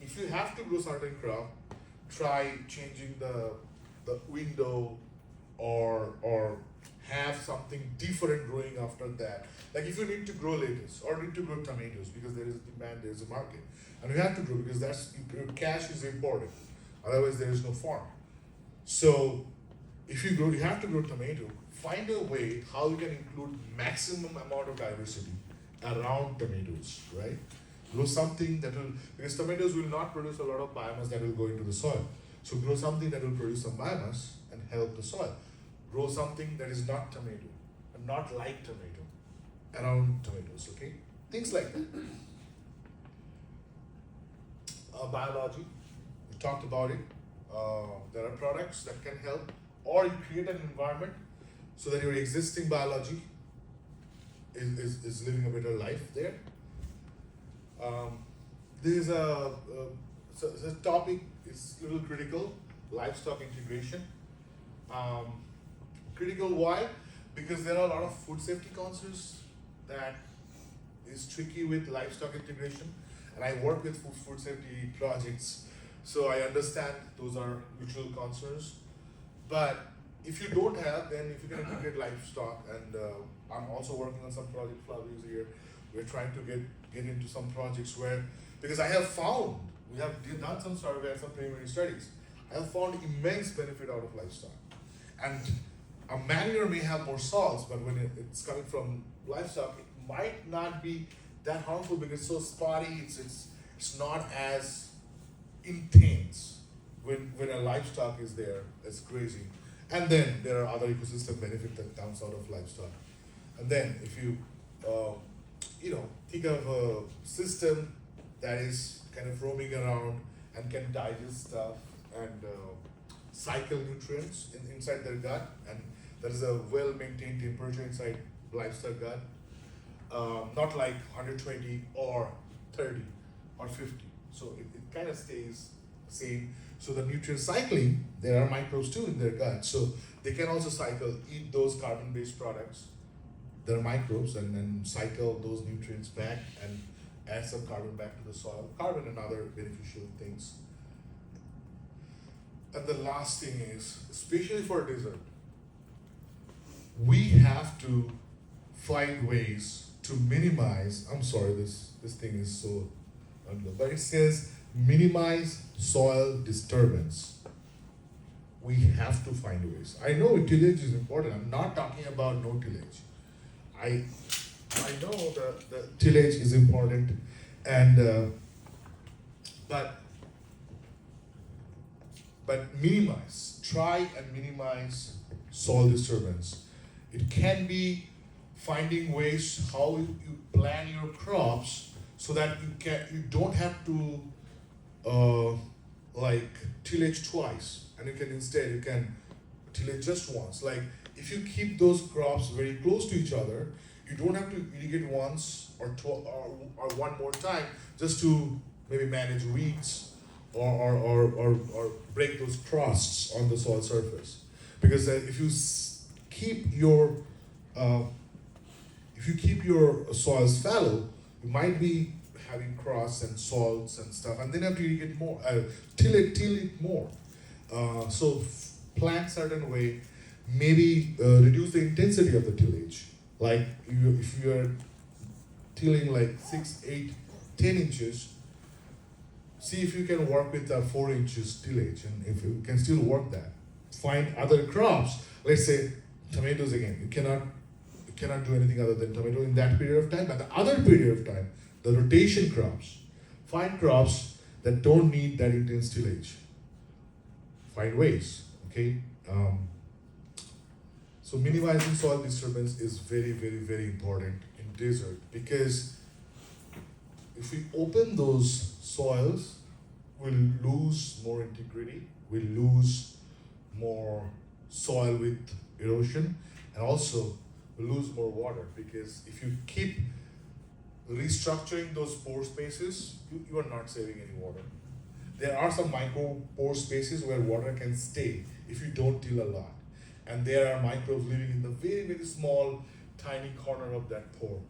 Speaker 1: If you have to grow certain crop, try changing the window or have something different growing after that. Like if you need to grow lettuce or need to grow tomatoes because there is a demand, there is a market. And you have to grow because your cash is important. Otherwise there is no farm. So if you grow, you have to grow tomato, find a way how you can include maximum amount of diversity around tomatoes, right? Grow something that will, because tomatoes will not produce a lot of biomass that will go into the soil. So grow something that will produce some biomass and help the soil. Grow something that is not tomato, and not like tomato, around tomatoes, okay? Things like that. Biology, we talked about it. There are products that can help, or you create an environment so that your existing biology is living a better life there. This is so the topic is a little critical, livestock integration. Critical why? Because there are a lot of food safety concerns that is tricky with livestock integration, and I work with food safety projects, so I understand those are mutual concerns. But if you don't have, then if you can integrate livestock, and I'm also working on some project flowers here. We're trying to get into some projects where, because I have found, we have done some survey and some preliminary studies, I have found immense benefit out of livestock. And a manure may have more salts, but when it's coming from livestock, it might not be that harmful because it's so spotty, it's not as intense when a livestock is there. It's crazy. And then there are other ecosystem benefit that comes out of livestock. And then if you think of a system that is kind of roaming around and can digest stuff and cycle nutrients inside their gut, and there is a well-maintained temperature inside livestock gut, not like 120 or 30 or 50. So it kind of stays the same. So the nutrient cycling, there are microbes too in their gut. So they can also cycle, eat those carbon-based products. There are microbes, and then cycle those nutrients back and add some carbon back to the soil. Carbon and other beneficial things. And the last thing is, especially for desert, we have to find ways to minimize, I'm sorry, this thing is so ugly, but it says minimize soil disturbance. We have to find ways. I know tillage is important. I'm not talking about no tillage. I know the tillage is important, and but try and minimize soil disturbance. It can be finding ways how you plan your crops so that you don't have to tillage twice, and you can tillage just once. Like if you keep those crops very close to each other, you don't have to irrigate once or one more time just to maybe manage weeds or break those crusts on the soil surface. Because if you keep your soils fallow, you might be having crusts and salts and stuff, and then you have to irrigate more, till it more. So plant certain way, maybe reduce the intensity of the tillage. Like if you are tilling like 6, 8, 10 inches, see if you can work with a 4 inches tillage, and if you can still work that. Find other crops. Let's say tomatoes again. You cannot do anything other than tomato in that period of time. But the other period of time, the rotation crops. Find crops that don't need that intense tillage. Find ways. Okay. So minimizing soil disturbance is very, very, very important in desert, because if we open those soils, we'll lose more integrity, we'll lose more soil with erosion, and also we'll lose more water, because if you keep restructuring those pore spaces, you are not saving any water. There are some micro pore spaces where water can stay if you don't till a lot. And there are microbes living in the very, very small, tiny corner of that pore.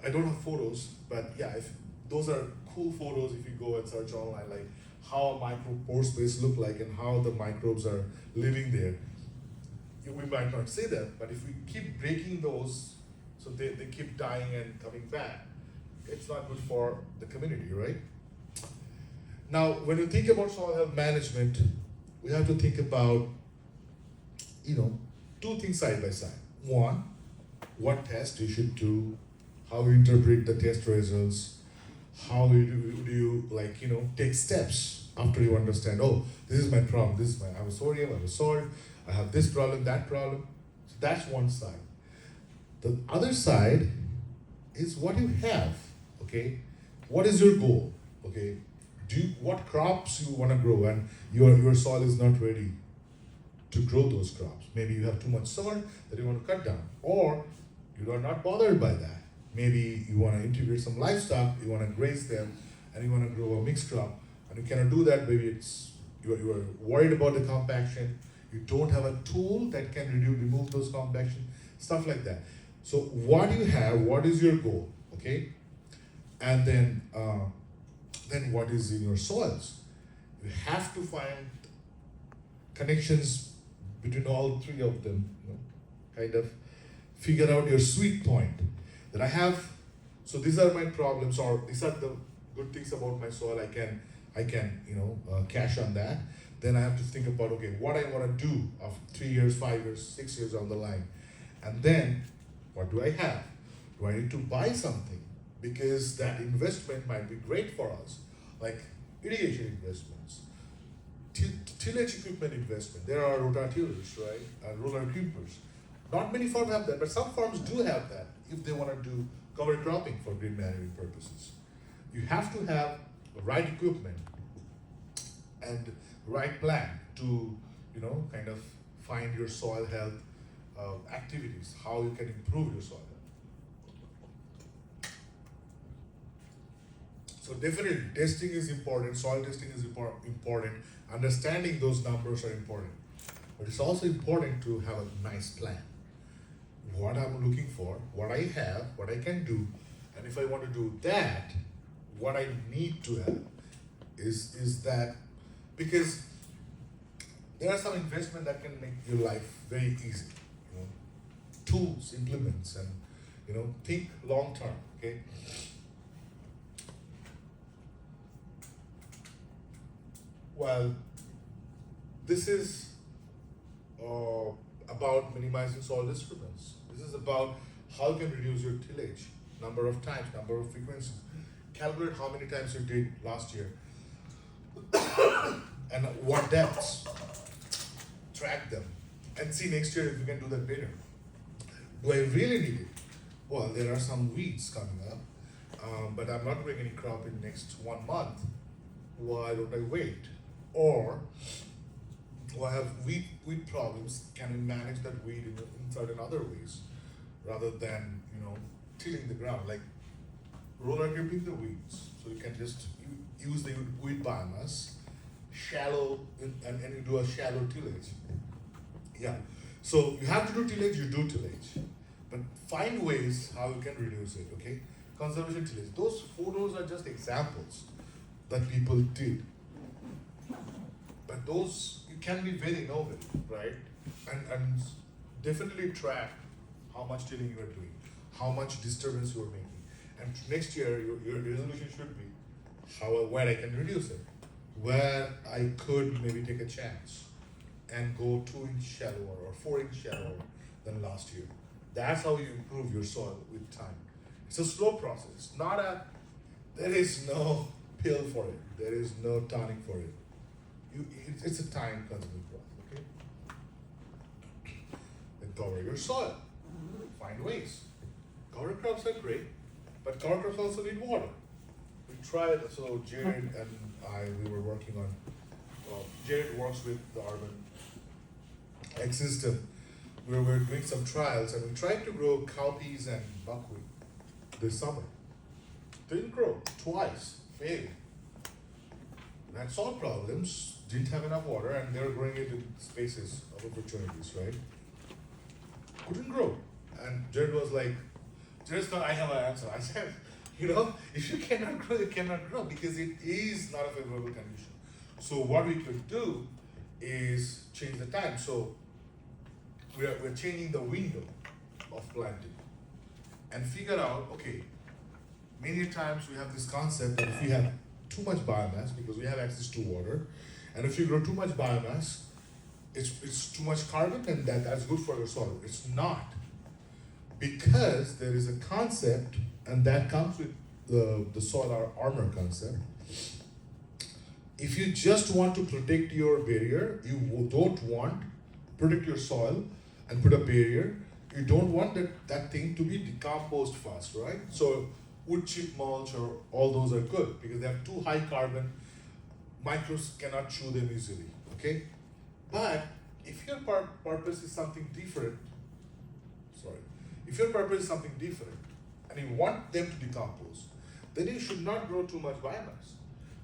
Speaker 1: I don't have photos, but yeah, those are cool photos if you go and search online, like how a micro pore space look like and how the microbes are living there. We might not say that, but if we keep breaking those, so they keep dying and coming back, it's not good for the community, right? Now, when you think about soil health management, we have to think about, two things side by side. One, what test you should do, how you interpret the test results, how do you take steps after you understand, oh, this is my problem, I have a sodium, I have a salt, I have this problem, that problem. So that's one side. The other side is what you have, okay? What is your goal, okay? What crops you want to grow, and your soil is not ready to grow those crops. Maybe you have too much soil that you want to cut down, or you are not bothered by that. Maybe you want to integrate some livestock, you want to graze them, and you want to grow a mixed crop, and you cannot do that. Maybe you are worried about the compaction. You don't have a tool that can remove those compaction, stuff like that. So what you have, what is your goal, okay? And then what is in your soils? You have to find connections between all three of them, kind of figure out your sweet point. That I have, so these are my problems, or these are the good things about my soil. I can cash on that. Then I have to think about, okay, what I want to do of 3 years, 5 years, 6 years down the line. And then what do I have? Do I need to buy something? Because that investment might be great for us, like irrigation investments, tillage equipment investment. There are rotators, right? And roller creepers. Not many farms have that, but some farms do have that if they want to do cover cropping for green management purposes. You have to have the right equipment and right plan to, kind of find your soil health activities, how you can improve your soil health. So definitely testing is important, soil testing is important, understanding those numbers are important. But it's also important to have a nice plan. What I'm looking for, what I have, what I can do, and if I want to do that, what I need to have is that, because there are some investment that can make your life very easy. Tools, implements, and think long term. Okay. Well, this is about minimizing soil disturbance. This is about how you can reduce your tillage, number of times, number of frequencies. Calculate how many times you did last year and what depths. Track them and see next year if you can do that better. Do I really need it? Well, there are some weeds coming up, but I'm not growing any crop in next 1 month. Why don't I wait? Or I have weed problems. Can we manage that weed in certain other ways rather than tilling the ground, like roller gripping the weeds? So you can just use the weed biomass, shallow, and you do a shallow tillage. Yeah. So you have to do tillage, you do tillage, but find ways how you can reduce it. Okay. Conservation tillage. Those photos are just examples that people did. But those, you can be very innovative, right? And definitely track how much tilling you are doing, how much disturbance you are making. And next year, your resolution should be where I can reduce it, where I could maybe take a chance and go 2 inch shallower or 4 inch shallower than last year. That's how you improve your soil with time. It's a slow process. There is no pill for it. There is no tonic for it. It's a time-consuming process, okay? Then cover your soil. Find ways. Cover crops are great, but cover crops also need water. We tried, so Jared and we were working on, Jared works with the Urban Ag System. We were doing some trials, and we tried to grow cowpeas and buckwheat this summer. Didn't grow, twice, failed. Had soil problems, didn't have enough water, and they were growing it in spaces of opportunities, right? Couldn't grow. And Jared was like, I have an answer. I said, if you cannot grow, you cannot grow, because it is not a favorable condition. So what we could do is change the time. So we're changing the window of planting and figure out, okay, many times we have this concept that if we have too much biomass, because we have access to water, and if you grow too much biomass, it's too much carbon, and that's good for your soil. It's not, because there is a concept, and that comes with the soil armor concept, if you just want to protect your barrier, don't want protect your soil and put a barrier. You don't want that thing to be decomposed fast, right? So wood chip mulch or all those are good because they have too high carbon. Microbes cannot chew them easily. Okay, but if your purpose is something different, if your purpose is something different and you want them to decompose, then you should not grow too much biomass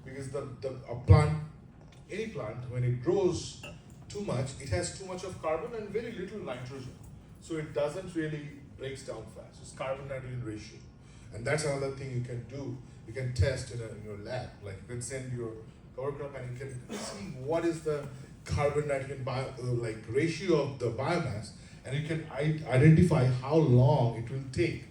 Speaker 1: because a plant, any plant, when it grows too much, it has too much of carbon and very little nitrogen. So it doesn't really breaks down fast. It's carbon nitrogen ratio. And that's another thing you can do. You can test in your lab. Like you can send your cover crop and you can see what is the carbon nitrogen ratio of the biomass, and you can identify how long it will take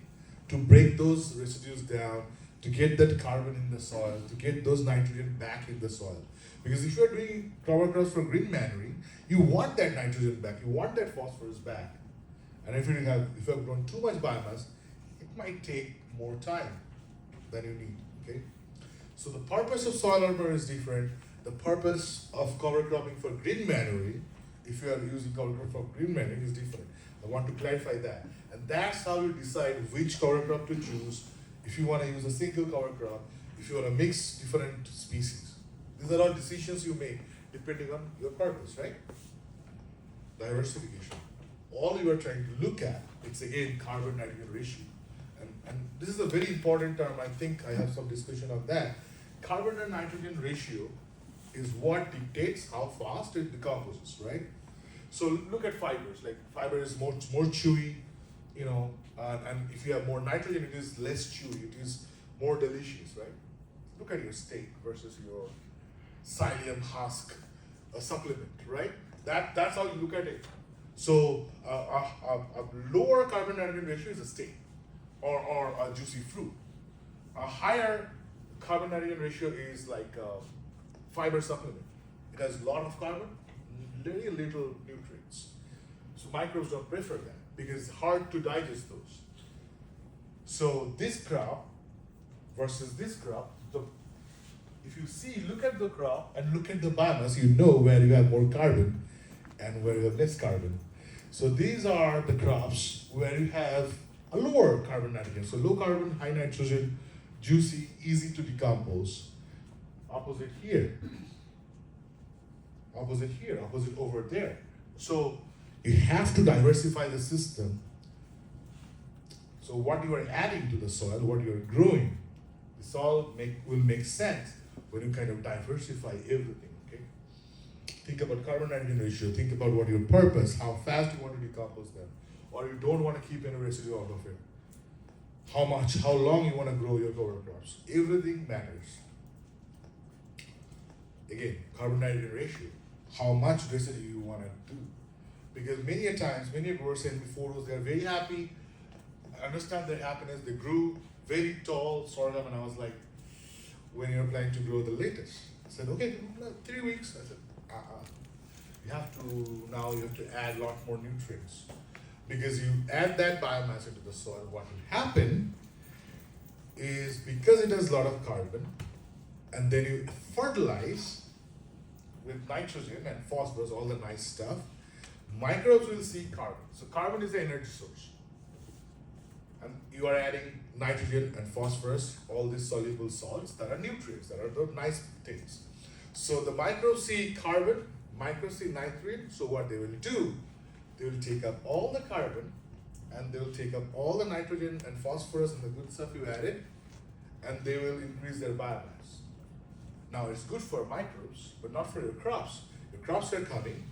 Speaker 1: to break those residues down, to get that carbon in the soil, to get those nitrogen back in the soil. Because if you're doing cover crops for green manuring, you want that nitrogen back, you want that phosphorus back. And if you have grown too much biomass, it might take more time than you need. Okay? So the purpose of soil armor is different. The purpose of cover cropping for green manuring, if you are using cover crop for green manuring, is different. I want to clarify that. And that's how you decide which cover crop to choose. If you want to use a single cover crop, if you want to mix different species. These are all decisions you make depending on your purpose, right? Diversification. All you are trying to look at, it's again carbon nitrogen ratio. And this is a very important term. I think I have some discussion on that. Carbon and nitrogen ratio is what dictates how fast it decomposes, right? So look at fibers. Like fiber is more chewy, and if you have more nitrogen, it is less chewy. It is more delicious, right? Look at your steak versus your psyllium husk supplement, right? That's how you look at it. So a lower carbon nitrogen ratio is a steak or a juicy fruit. A higher carbon nitrogen ratio is like fiber supplement. It has a lot of carbon, very little nutrients. So microbes don't prefer that because it's hard to digest those. So this crop versus this crop, if you see, look at the crop and look at the biomass, you know where you have more carbon and where you have less carbon. So these are the crops where you have a lower carbon nitrogen. So low carbon, high nitrogen, juicy, easy to decompose. Opposite here, opposite over there. So you have to diversify the system. So what you are adding to the soil, what you are growing, this all will make sense when you kind of diversify everything, okay? Think about carbon nitrogen ratio, think about what your purpose, how fast you want to decompose them, or you don't want to keep any residue out of it. How long you want to grow your cover crops. Everything matters. Again, carbon nitrogen ratio, how much residue you want to do. Because many a times, many growers send me photos, they're very happy, I understand their happiness, they grew very tall sorghum, and I was like, when you're planning to grow the lettuce? I said, okay, 3 weeks. I said, you have to add a lot more nutrients. Because you add that biomass into the soil, what will happen is because it has a lot of carbon, and then you fertilize with nitrogen and phosphorus, all the nice stuff, microbes will see carbon. So carbon is the energy source. And you are adding nitrogen and phosphorus, all these soluble salts that are nutrients, that are the nice things. So the microbes see carbon, microbes see nitrogen, so what they will do, they will take up all the carbon and they will take up all the nitrogen and phosphorus and the good stuff you added, and they will increase their biomass. Now it's good for microbes, but not for your crops. Your crops are coming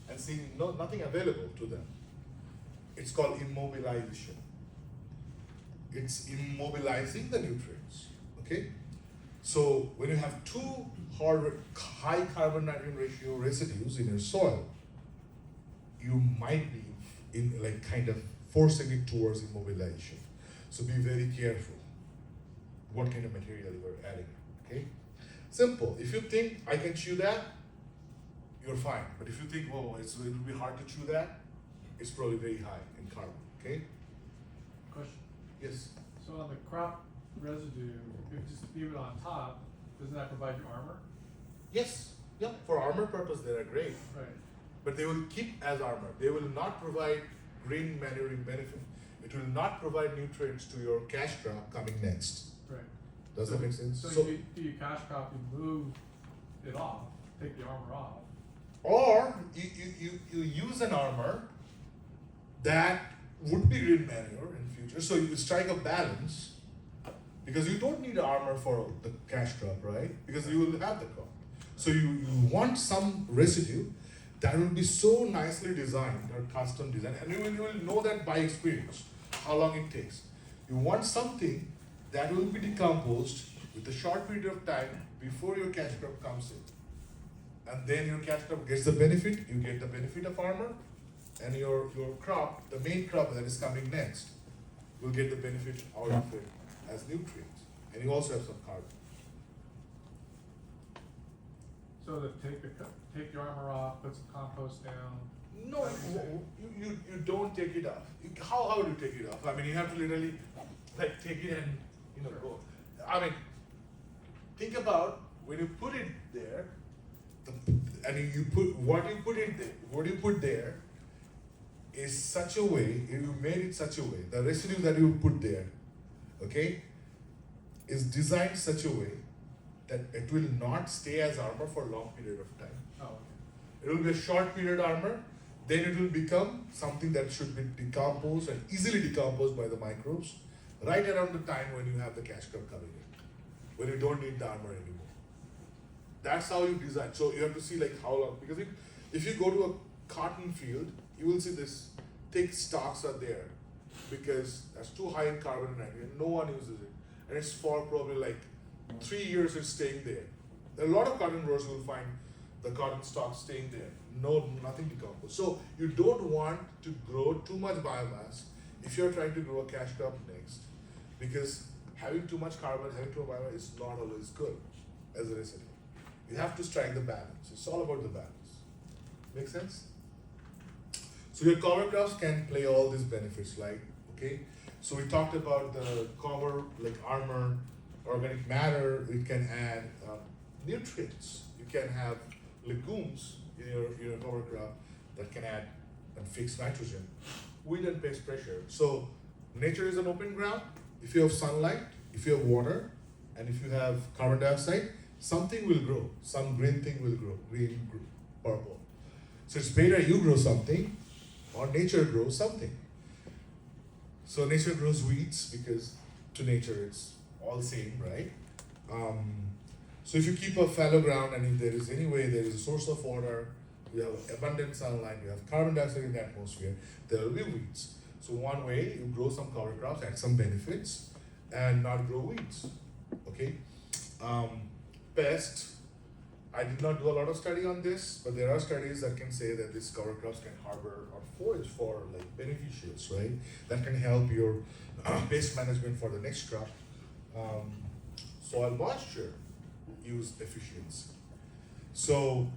Speaker 1: and seeing nothing available to them. It's called immobilization. It's immobilizing the nutrients, okay? So when you have two high carbon nitrogen ratio residues in your soil, you might be kind of forcing it towards immobilization. So be very careful what kind of material you are adding, okay? Simple. If you think I can chew that, you're fine. But if you think, it will be hard to chew that, it's probably very high in carbon, okay?
Speaker 4: Question.
Speaker 1: Yes.
Speaker 4: So on the crop residue, if you just leave it on top, doesn't that provide you armor?
Speaker 1: Yes, yeah, for armor purpose they are great,
Speaker 4: Right.
Speaker 1: but they will keep as armor. They will not provide green manuring benefit. It will not provide nutrients to your cash crop coming next.
Speaker 4: Right.
Speaker 1: Does that make sense?
Speaker 4: So,
Speaker 1: So-
Speaker 4: you do your cash crop, you move it off, take the armor off.
Speaker 1: Or you use an armor that would be green manure in future. So you strike a balance because you don't need armor for the cash crop, right? Because you will have the crop. So you want some residue that will be so nicely designed or custom designed, and you will know that by experience how long it takes. You want something that will be decomposed with a short period of time before your cash crop comes in. And then your cash crop gets the benefit, you get the benefit of armor, and your crop, the main crop that is coming next, will get the benefit out of it as nutrients. And you also have some carbon.
Speaker 4: So to take your armor off, put some compost down.
Speaker 1: No, you don't take it off. How do you take it off? I mean, you have to literally like take it and
Speaker 4: Sure.
Speaker 1: go. I mean, think about when you put it there, and you put what you put it there. What you put there is such a way. You made it such a way. The residue that you put there, okay, is designed such a way that it will not stay as armor for a long period of time.
Speaker 4: Oh, okay.
Speaker 1: It will be a short period armor, then it will become something that should be decomposed and easily decomposed by the microbes right around the time when you have the cash crop coming in, when you don't need the armor anymore. That's how you design. So you have to see like how long, because if you go to a cotton field, you will see this thick stalks are there because that's too high in carbon and nitrogen. No one uses it, and it's for probably like 3 years it's staying there. There are a lot of cotton growers who will find the cotton stalk staying there. No, nothing decomposed. So you don't want to grow too much biomass if you're trying to grow a cash crop next, because having too much carbon, having too much biomass is not always good as a residue. You have to strike the balance. It's all about the balance. Make sense? So your cover crops can play all these benefits, like, okay? So we talked about the cover, like armor, organic matter. It can add nutrients. You can have legumes in your cover crop that can add and fix nitrogen, wind and pest pressure. So nature is an open ground. If you have sunlight, if you have water, and if you have carbon dioxide, something will grow. Some green thing will grow, green, purple. So it's better you grow something or nature grows something. So nature grows weeds because to nature it's all same, right? So if you keep a fallow ground and if there is any way there is a source of water, you have abundant sunlight, you have carbon dioxide in the atmosphere, there will be weeds. So one way you grow some cover crops, add some benefits, and not grow weeds. Okay? Pest, I did not do a lot of study on this, but there are studies that can say that these cover crops can harbor or forage for like beneficials, right? That can help your pest management for the next crop. Soil moisture use efficiency. So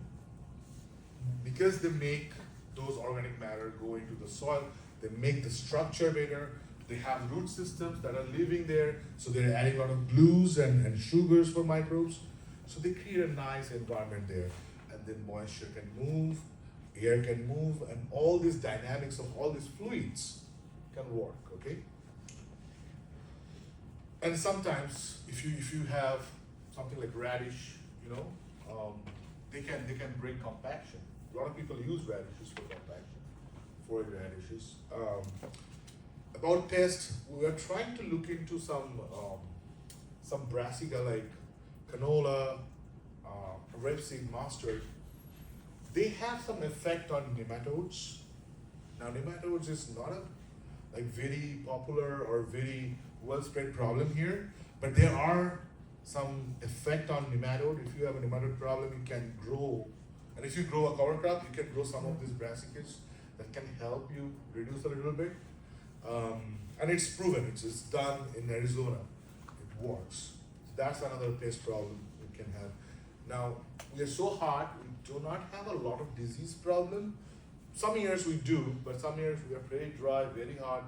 Speaker 1: because they make those organic matter go into the soil, they make the structure better. They have root systems that are living there, so they're adding a lot of glues and sugars for microbes. So they create a nice environment there, and then moisture can move, air can move, and all these dynamics of all these fluids can work, okay? And sometimes if you have something like radish, they can bring compaction. A lot of people use radishes for compaction, forage radishes. About pest, we are trying to look into some brassica like canola, rapeseed, mustard. They have some effect on nematodes. Now nematodes is not a very popular or very well spread problem here, but there are some effect on nematode. If you have a nematode problem, you can grow, and if you grow a cover crop, you can grow some of these brassicas that can help you reduce a little bit. And it's proven, it's done in Arizona, it works. That's another pest problem we can have. Now, we are so hot, we do not have a lot of disease problem. Some years we do, but some years we are very dry, very hot.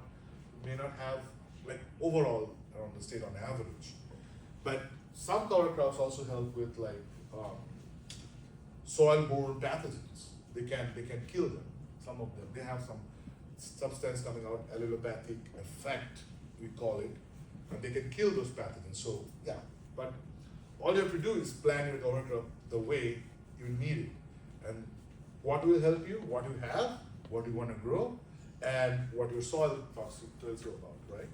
Speaker 1: We may not have, like overall around the state on average. But some cover crops also help with like soil-borne pathogens. They can kill them. Some of them. They have some substance coming out, allelopathic effect, we call it, and they can kill those pathogens. So yeah, but all you have to do is plan your cover crop the way you need it, and what will help you, what you have, what you want to grow, and what your soil tells you about, right?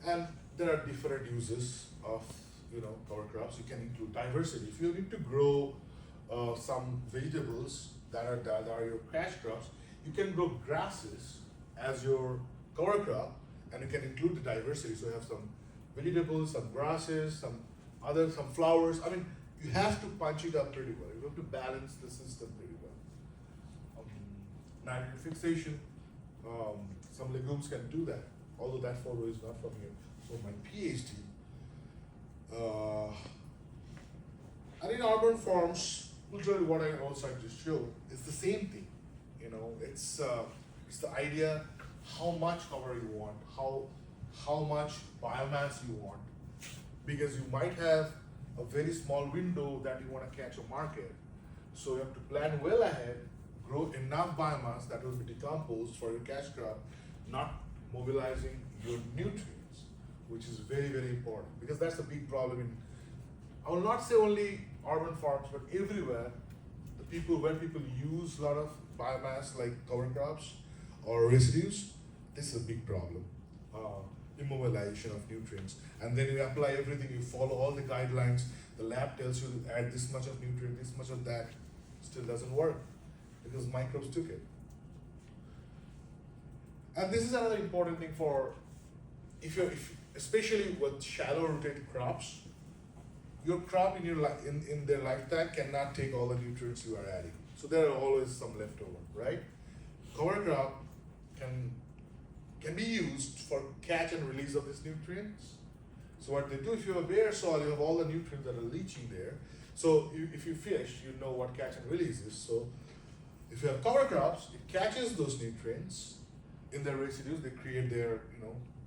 Speaker 1: And there are different uses of cover crops. You can include diversity. If you need to grow some vegetables that are your cash crops, you can grow grasses as your cover crop, and you can include the diversity. So you have some vegetables, some grasses, some flowers. I mean, you have to punch it up pretty well. You have to balance the system pretty well. Nitrogen fixation, some legumes can do that. Although that photo is not from here. So my PhD. And in urban farms, literally what I also just showed, it's the same thing. It's the idea how much cover you want, how much biomass you want, because you might have a very small window that you want to catch a market. So you have to plan well ahead, grow enough biomass that will be decomposed for your cash crop, not mobilizing your nutrients, which is very, very important, because that's a big problem I will not say only urban farms, but everywhere, where people use a lot of biomass like cover crops or residues, this is a big problem. Immobilization of nutrients. And then you apply everything, you follow all the guidelines, the lab tells you to add this much of nutrient, this much of that, still doesn't work because microbes took it. And this is another important thing especially with shallow rooted crops, your crop in their lifetime cannot take all the nutrients you are adding. So there are always some leftover, right? Cover crop can be used for catch and release of these nutrients. So what they do, if you have a bare soil, you have all the nutrients that are leaching there. So if you fish, you know what catch and release is. So if you have cover crops, it catches those nutrients in their residues, they create their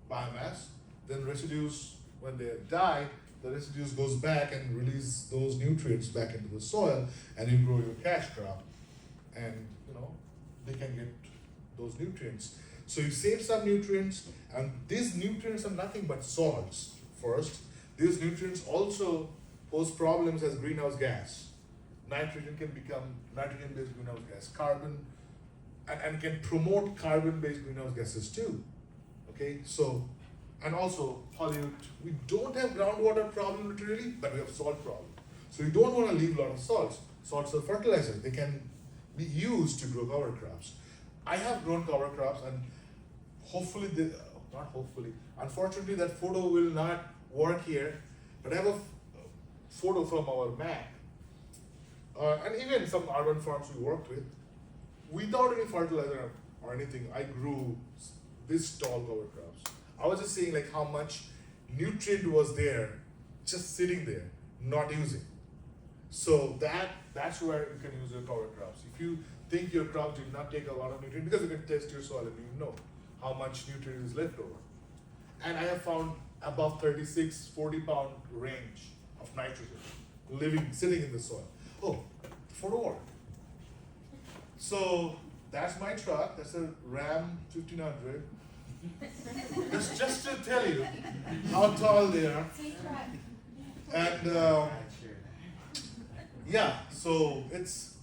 Speaker 1: biomass. Then residues, when they die, the residues goes back and release those nutrients back into the soil, and you grow your cash crop, and they can get those nutrients. So you save some nutrients, and these nutrients are nothing but salts first. These nutrients also pose problems as greenhouse gas. Nitrogen can become nitrogen-based greenhouse gas, carbon, and can promote carbon-based greenhouse gases too. Okay, so, and also pollute. We don't have groundwater problem literally, but we have salt problem. So you don't want to leave a lot of salts. Salts are fertilizers. They can be used to grow cover crops. I have grown cover crops, and unfortunately that photo will not work here, but I have a photo from our map. And even some urban farms we worked with, without any fertilizer or anything, I grew this tall cover crops. I was just saying like how much nutrient was there, just sitting there, not using. So that's where you can use your cover crops. If you think your crop did not take a lot of nutrient, because you can test your soil and you know how much nutrient is left over. And I have found above 36, 40 pound range of nitrogen sitting in the soil. Oh, photo work. So that's my truck. That's a Ram 1500. just to tell you how tall they are. And yeah, so it's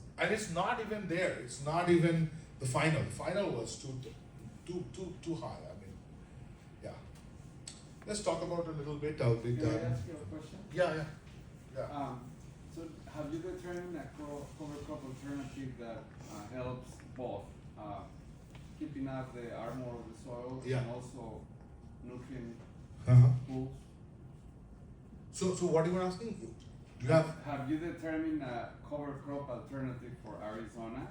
Speaker 1: not even there. It's not even the final. The final was too high. I mean, yeah. Let's talk about a little bit. I'll be
Speaker 3: Can I
Speaker 1: done.
Speaker 3: ask you a question?
Speaker 1: Yeah.
Speaker 3: So have you determined a cover crop alternative that helps both keeping up the armor of the soil
Speaker 1: Yeah.
Speaker 3: and also nutrient
Speaker 1: Uh-huh.
Speaker 3: pools?
Speaker 1: So what you were asking? Do you
Speaker 3: Have you determined a cover crop alternative for Arizona?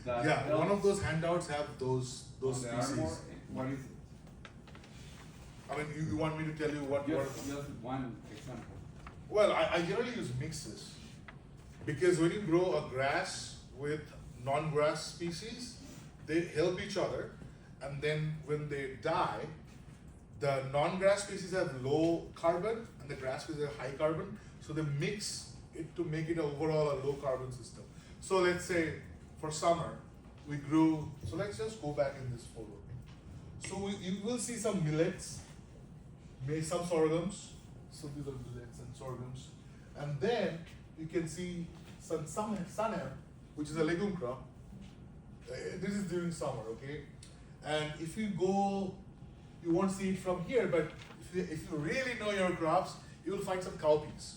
Speaker 3: That
Speaker 1: Yeah, one of
Speaker 3: helps
Speaker 1: those handouts have those
Speaker 3: on the
Speaker 1: species.
Speaker 3: armor? What is it?
Speaker 1: I mean, you want me to tell you what?
Speaker 3: Just one example.
Speaker 1: Well, I generally use mixes, because when you grow a grass with non-grass species, they help each other, and then when they die, the non-grass species have low carbon and the grass species have high carbon, so they mix it to make it overall a low carbon system. So let's say for summer, we grew, so let's just go back in this photo. So you will see some millets, some sorghums. So these are millets and sorghums. And then you can see some sunham, which is a legume crop. This is during summer, okay? And if you go, you won't see it from here, but if you really know your crops, you will find some cowpeas.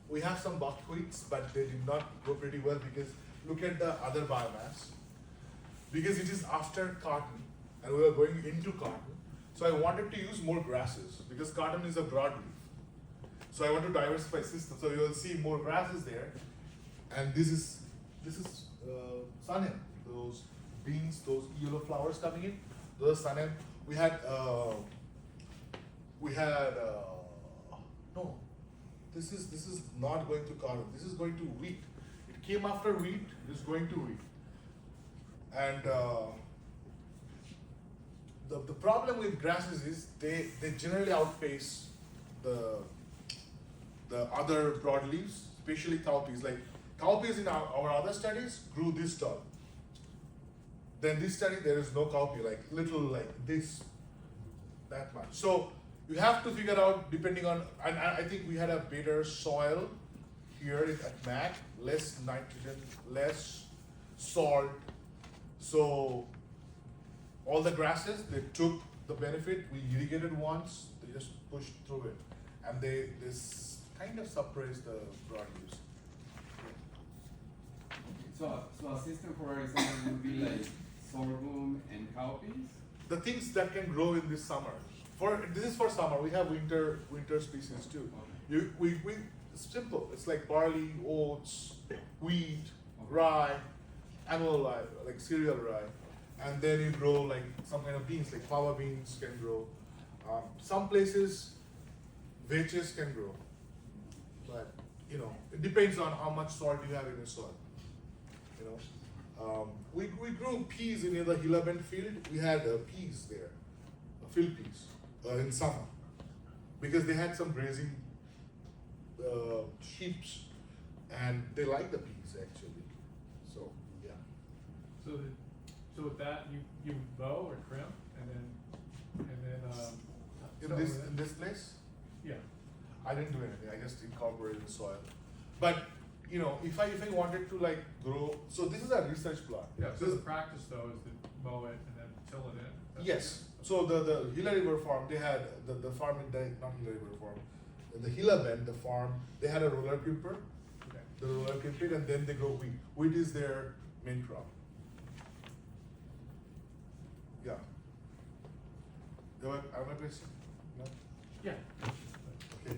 Speaker 1: We have some buckwheats, but they did not grow pretty well because look at the other biomass. Because it is after cotton, and we are going into cotton, so I wanted to use more grasses because cotton is a broadleaf. So I want to diversify system. So you will see more grasses there, and this is sunham. Those beans, those yellow flowers coming in, those are sunham. No, this is not going to cotton. This is going to wheat. It came after wheat. It is going to wheat, and the problem with grasses is they generally outpace the other broadleaves, especially cowpeas. Like cowpeas in our other studies grew this tall. Then this study there is no cowpea, like little like this, that much. So you have to figure out depending on, and I think we had a better soil here at MAC, less nitrogen, less salt. So all the grasses, they took the benefit. We irrigated once, they just pushed through it, and this kind of suppressed the broadleaves.
Speaker 3: So a system for example would be like sorghum and cowpeas?
Speaker 1: The things that can grow in this summer. This is for summer. We have winter species too.
Speaker 3: Okay.
Speaker 1: We it's simple. It's like barley, oats, wheat, rye, annual rye, like cereal rye, and then you grow like some kind of beans, like fava beans can grow. Some places, vetches can grow, but you know it depends on how much salt you have in your soil. You know, we grew peas in the Gila Bend field. We had peas there, field peas in summer, because they had some grazing sheep, and they like the peas actually. So yeah.
Speaker 4: So with that, you bow or crimp, and then
Speaker 1: In this place,
Speaker 4: yeah.
Speaker 1: I didn't do anything. I just incorporated the soil. But you know, if I wanted to like grow, so this is a research plot.
Speaker 4: Yeah, so
Speaker 1: This-
Speaker 4: the practice though is to mow it and then till it in. That's-
Speaker 1: Yes. So the Gila River farm, they had the farm in the not Gila River farm, in the Gila Bend, the farm, they had a roller creeper.
Speaker 4: Okay.
Speaker 1: The roller creeper, and then they grow wheat. Wheat is their main crop. Yeah. You have a question? No?
Speaker 4: Yeah.
Speaker 1: Okay.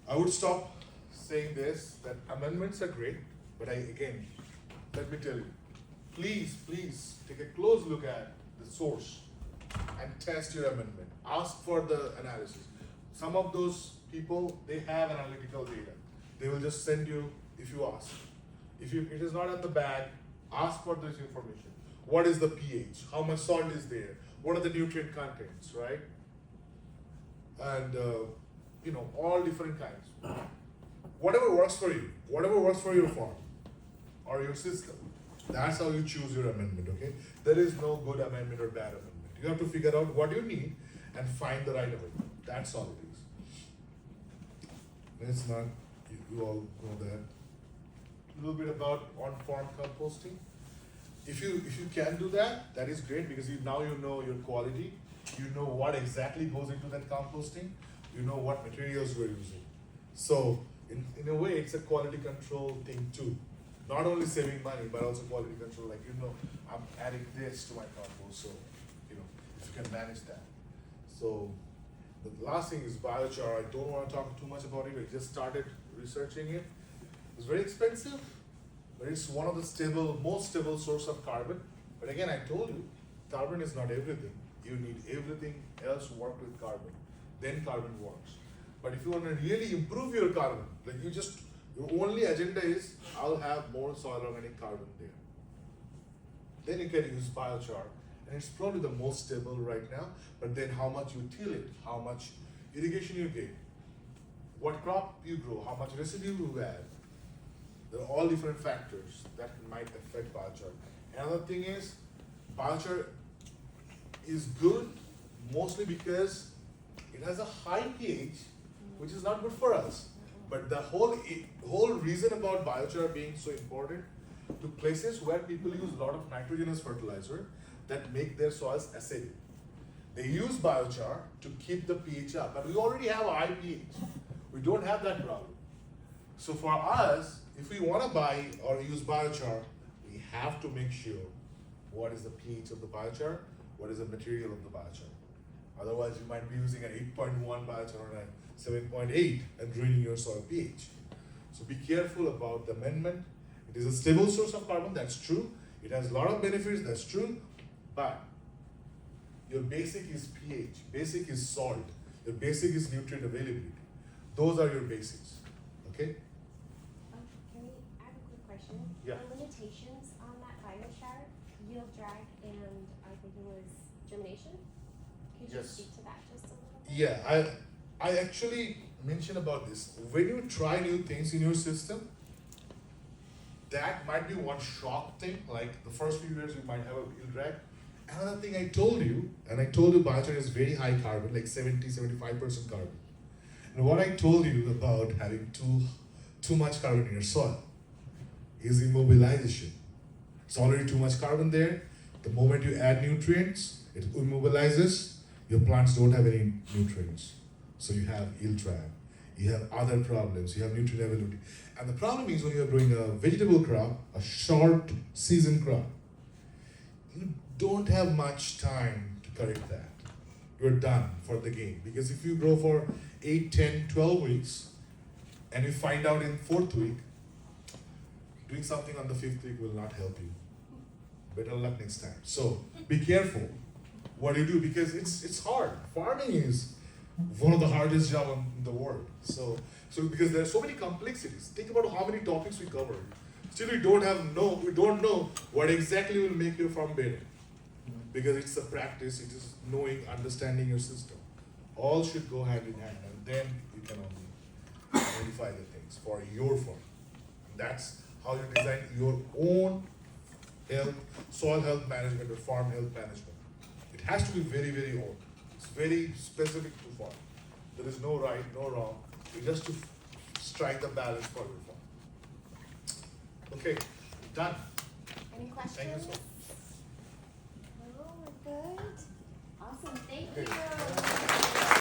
Speaker 1: I would stop saying this, that amendments are great, but again, let me tell you, please take a close look at the source and test your amendment. Ask for the analysis. Some of those people, they have analytical data. They will just send you if you ask. If it is not in the bag, ask for this information. What is the pH? How much salt is there? What are the nutrient contents, right? And you know, all different kinds. Whatever works for you, whatever works for your farm or your system, that's how you choose your amendment, okay? There is no good amendment or bad amendment. You have to figure out what you need and find the right amendment. That's all it is. It's not, you all know that. A little bit about on-farm composting. If you can do that, that is great, because now you know your quality, you know what exactly goes into that composting, you know what materials we're using. So in a way, it's a quality control thing too. Not only saving money, but also quality control. Like, you know, I'm adding this to my compost, so you know, if you can manage that. So the last thing is biochar. I don't want to talk too much about it. I just started researching it. It's very expensive, but it's one of the most stable source of carbon. But again, I told you, carbon is not everything. You need everything else to work with carbon. Then carbon works. But if you want to really improve your carbon, like your only agenda is, I'll have more soil organic carbon there. Then you can use biochar, and it's probably the most stable right now. But then how much you till it, how much irrigation you give, what crop you grow, how much residue you add. There are all different factors that might affect biochar. Another thing is, biochar is good mostly because it has a high pH, which is not good for us. But the whole reason about biochar being so important to places where people use a lot of nitrogenous fertilizer that make their soils acidic. They use biochar to keep the pH up, but we already have a high pH. We don't have that problem. So for us, if we want to buy or use biochar, we have to make sure what is the pH of the biochar, what is the material of the biochar. Otherwise, you might be using an 8.1 biochar or a 7.8 and ruining your soil pH. So be careful about the amendment. It is a stable source of carbon, that's true. It has a lot of benefits, that's true. But your basic is pH, basic is salt, your basic is nutrient availability. Those are your basics, okay?
Speaker 5: Can we, I have a quick question.
Speaker 1: Yeah.
Speaker 5: The limitations on that biochar, yield drag, and I think it was germination? Could you
Speaker 1: Yes.
Speaker 5: speak to that just a little bit?
Speaker 1: Yeah, I actually mentioned about this. When you try new things in your system, that might be one shock thing, like the first few years you might have a yield drag. Another thing I told you, and I told you biochar is very high carbon, like 70-75% carbon. And what I told you about having too much carbon in your soil is immobilization. It's already too much carbon there. The moment you add nutrients, it immobilizes. Your plants don't have any nutrients. So you have yield drag. You have other problems. You have nutrient availability. And the problem is when you're growing a vegetable crop, a short season crop, you don't have much time to correct that. You're done for the game. Because if you grow for 8, 10, 12 weeks, and you find out in 4th week, doing something on the 5th week will not help you. Better luck next time. So be careful what you do, because it's hard. Farming is one of the hardest jobs in the world. So because there are so many complexities. Think about how many topics we covered. Still we don't know what exactly will make your farm better. Because it's a practice, it is knowing, understanding your system. All should go hand in hand, and then you can only identify the things for your farm. And that's how you design your own health, soil health management or farm health management. It has to be very, very own. It's very specific to farm. There is no right, no wrong. You just to strike the balance for your farm. Okay, done.
Speaker 5: Any questions?
Speaker 1: Thank you so much.
Speaker 5: No, we're good. Awesome, thank
Speaker 1: Okay.
Speaker 5: you.